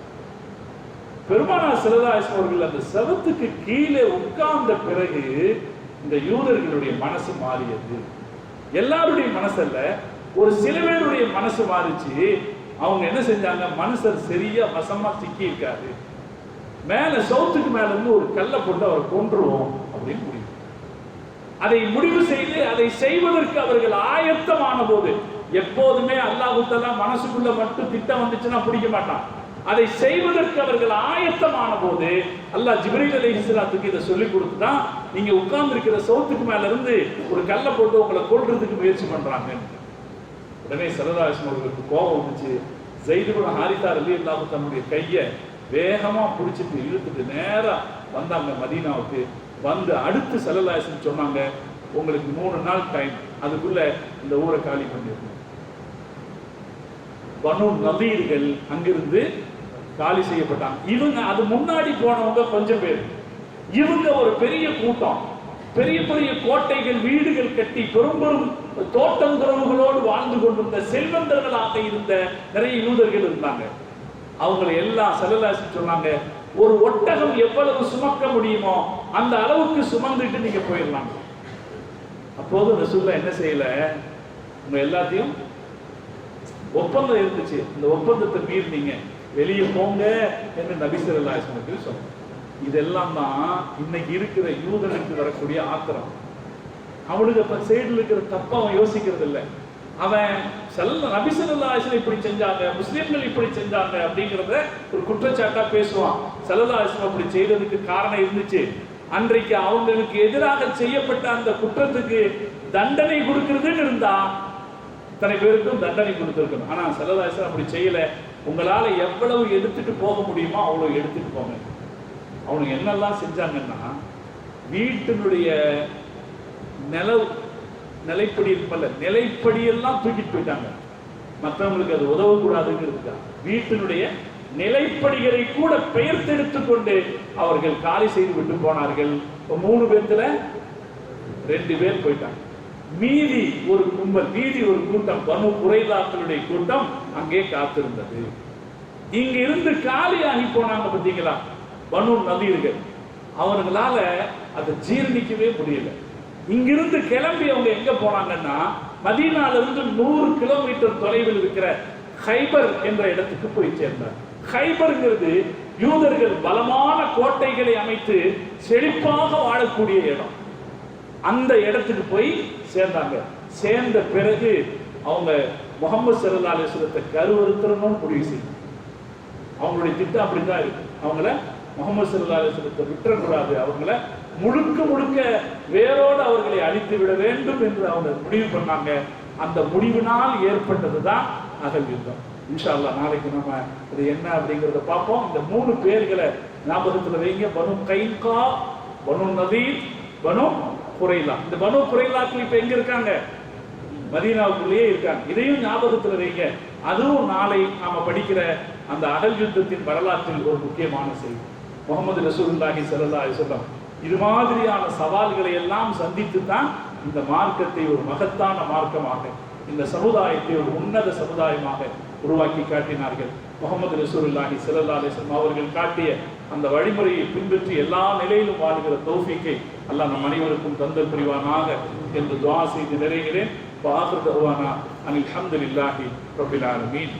பெருமானார் ஸல்லல்லாஹு அலைஹி வஸல்லம் அவர்கள் அந்த சவுத்துக்கு கீழே உட்கார்ந்த பிறகு இந்த யூதர்களுடைய மனசு மாறியது. எல்லாருடைய மனசல்ல, ஒரு சில பேருடைய மனசு மாறிச்சு. அவங்க என்ன செஞ்சாங்க, மனுஷர் சரியா வசமா சிக்கி இருக்காரு, மேல சவுத்துக்கு மேல இருந்து ஒரு கல்லை போட்டு அவரை கொன்றுவோம் அப்படின்னு முடிவு. அதை முடிவு செய்து அதை செய்வதற்கு அவர்கள் ஆயத்தமான போது, எப்போதுமே அல்லாஹ் தஆலா மனசுக்குள்ள மட்டும் திட்டம் வந்துச்சுன்னா பிடிக்க மாட்டான். அதை செய்வதற்கு அவர்கள் ஆயத்தமான போது அல்லாஹ் ஜிப்ரீல் அலைஹிஸ்ஸலாத்துக்கு இதை சொல்லி கொடுத்துதான், நீங்க உட்கார்ந்து இருக்கிற சவுத்துக்கு மேல இருந்து ஒரு கல்லை போட்டு உங்களை கொல்றதுக்கு முயற்சி பண்றாங்க. உடனே ஸல்லல்லாஹு அலைஹி வஸல்லம் அவர்களுக்கு கோபம் வந்துச்சு. ஸைத் இப்னு ஹாரிஸா ரலியல்லாஹு தன்னுடைய கையை வேகமா பிடிச்சிட்டு இழுத்துட்டு நேரா வந்தாங்க மதீனாவுக்கு. வந்து அடுத்து ஸல்லல்லாஹு அலைஹி வஸல்லம் சொன்னாங்க, உங்களுக்கு 3 நாள் டைம், அதுக்குள்ள இந்த ஊரை காலி பண்ணிருக்கணும். பனு நலீர்கள் அங்கிருந்து காலி செய்யப்பட்டாங்க. இவங்க அது முன்னாடி போனவங்க கொஞ்சம் பேர், இவங்க ஒரு பெரிய கூட்டம், பெரிய பெரிய கோட்டைகள் வீடுகள் கட்டி பெரும் பெரும் தோட்டம் துறவுகளோடு வாழ்ந்து கொண்டிருந்த செல்வந்தர்களாக இருந்த நிறைய யூதர்கள் இருந்தாங்க. அவங்களை எல்லாம் ஸல்லல்லாஹு அலைஹி வஸல்லம் சொன்னாங்க, ஒரு ஒட்டகம் எவ்வளவு சுமக்க முடியுமோ அந்த அளவுக்கு சுமந்துட்டு நீங்க போயிடலாம். அப்போது ரசூலுல்லாஹ் என்ன செய்யல, உங்க எல்லாத்தையும் ஒப்பந்தம் இருந்துச்சு, இந்த ஒப்பந்தத்தை மீறினீங்க, வெளியே போங்க என்று நபி ஸல்லல்லாஹு அலைஹி வஸல்லம் சொன்னாங்க. இதெல்லாம் தான் இன்னைக்கு இருக்கிற யூதனுக்கு வரக்கூடிய ஆத்திரம். அவனுக்கு அப்ப சைடுல இருக்கிற தப்ப அவன் யோசிக்கிறது இல்லை. அவன் நபி ஸல்லல்லாஹு அலைஹி வஸல்லம் இப்படி செஞ்சாங்க, முஸ்லிம்கள் இப்படி செஞ்சாங்க அப்படிங்கிறத ஒரு குற்றச்சாட்டா பேசுவான். ஸல்லல்லாஹு அலைஹி வஸல்லம் அப்படி செய்ததுக்கு காரணம் இருந்துச்சு. அன்றைக்கு அவங்களுக்கு எதிராக செய்யப்பட்ட அந்த குற்றத்துக்கு தண்டனை கொடுக்கிறதுன்னு இருந்தா இத்தனை பேருக்கும் தண்டனை கொடுத்துருக்கணும். ஆனா ஸல்லல்லாஹு அலைஹி வஸல்லம் அப்படி செய்யல. உங்களால எவ்வளவு எடுத்துட்டு போக முடியுமோ அவ்வளவு எடுத்துட்டு போங்க. அவனுக்கு என்னெல்லாம் செஞ்சாங்கன்னா, வீட்டினுடைய நிலைப்படி இருக்குமல்ல, நிலைப்படியெல்லாம் தூக்கிட்டு போயிட்டாங்க. மற்றவங்களுக்கு அது உதவக்கூடாதுங்கிறதுக்காக வீட்டினுடைய நிலைப்படிகளை கூட பெயர்த்தெடுத்துக் கொண்டு அவர்கள் காலி செய்து விட்டு போனார்கள். 3 பேர்த்துல 2 பேர் போயிட்டாங்க. மீதி ஒரு கும்பல், மீதி ஒரு கூட்டம், பனு குறைலாக்களுடைய கூட்டம் அங்கே காத்திருந்தது. இங்க இருந்து காலியாகி போனாங்க பார்த்தீங்களா பனு நதீர்கள். அவர்களால அதை ஜீரணிக்கவே முடியல. இங்கிருந்து கிளம்பி அவங்க எங்க போனாங்கன்னா, மதீனால இருந்து 100 கிலோமீட்டர் தொலைவில் இருக்கிற ஹைபர் என்ற இடத்துக்கு போய் சேர்ந்தார். ஹைபர்ங்கிறது யூதர்கள் பலமான கோட்டைகளை அமைத்து செழிப்பாக வாழக்கூடிய இடம். அந்த இடத்துக்கு போய் சேர்ந்தாங்க. சேர்ந்த பிறகு அவங்க முஹம்மது ஸல்லல்லாஹு அலைஹி வஸல்லத்தை கருவறுத்தணும்னு முடிவு செய்தாங்க. அவங்களுடைய திட்டம் அப்படிதான் இருக்கு. அவங்கள முஹம்மது ஸல்லல்லாஹு அலைஹி வஸல்லத்தை விட்டுறக்கூடாது, அவங்கள முழுக்க முழுக்க வேரோடு அவர்களை அழித்து விட வேண்டும் என்று அவங்க முடிவு பண்ணாங்க. அந்த முடிவினால் ஏற்பட்டதுதான் அகல் யுத்தம். இன்ஷா அல்லாஹ் நாளைக்கு நம்ம இது என்ன அப்படிங்கிறத பார்ப்போம். இந்த 3 பேர்களை ஞாபகத்தில் வைங்க. பனு கைன்கா, பனு நதீர், பனு குறைலா. இந்த பனு குறைலாக்கள் இப்ப எங்க இருக்காங்க? மதீனாவுக்குள்ளேயே இருக்காங்க. இதையும் ஞாபகத்தில் வைங்க. அதுவும் நாளை நாம படிக்கிற அந்த அகல் யுத்தத்தின் வரலாற்றில் ஒரு முக்கியமான செய்தி. முஹம்மது ரசூலுல்லாஹி ஸல்லல்லாஹு அலைஹி வஸல்லம் இது மாதிரியான சவால்களை எல்லாம் சந்தித்து தான் இந்த மார்க்கத்தை ஒரு மகத்தான மார்க்கமாக, இந்த சமுதாயத்தை ஒரு உன்னத சமுதாயமாக உருவாக்கி காட்டினார்கள். முஹம்மது ரசூலுல்லாஹி ஸல்லல்லாஹு அலைஹி வஸல்லம் அவர்கள் காட்டிய அந்த வழிமுறையை பின்பற்றி எல்லா நிலையிலும் வாழ்கிற தௌஃபீக்கை அல்லாஹ் நம் அனைவருக்கும் தந்தல் புரிவானாக என்று துஆ செய்து நிறைகிறேன். வஆகிரு தஅவானா அனில் ஹம்துலில்லாஹி ரப்பில் ஆலமீன்.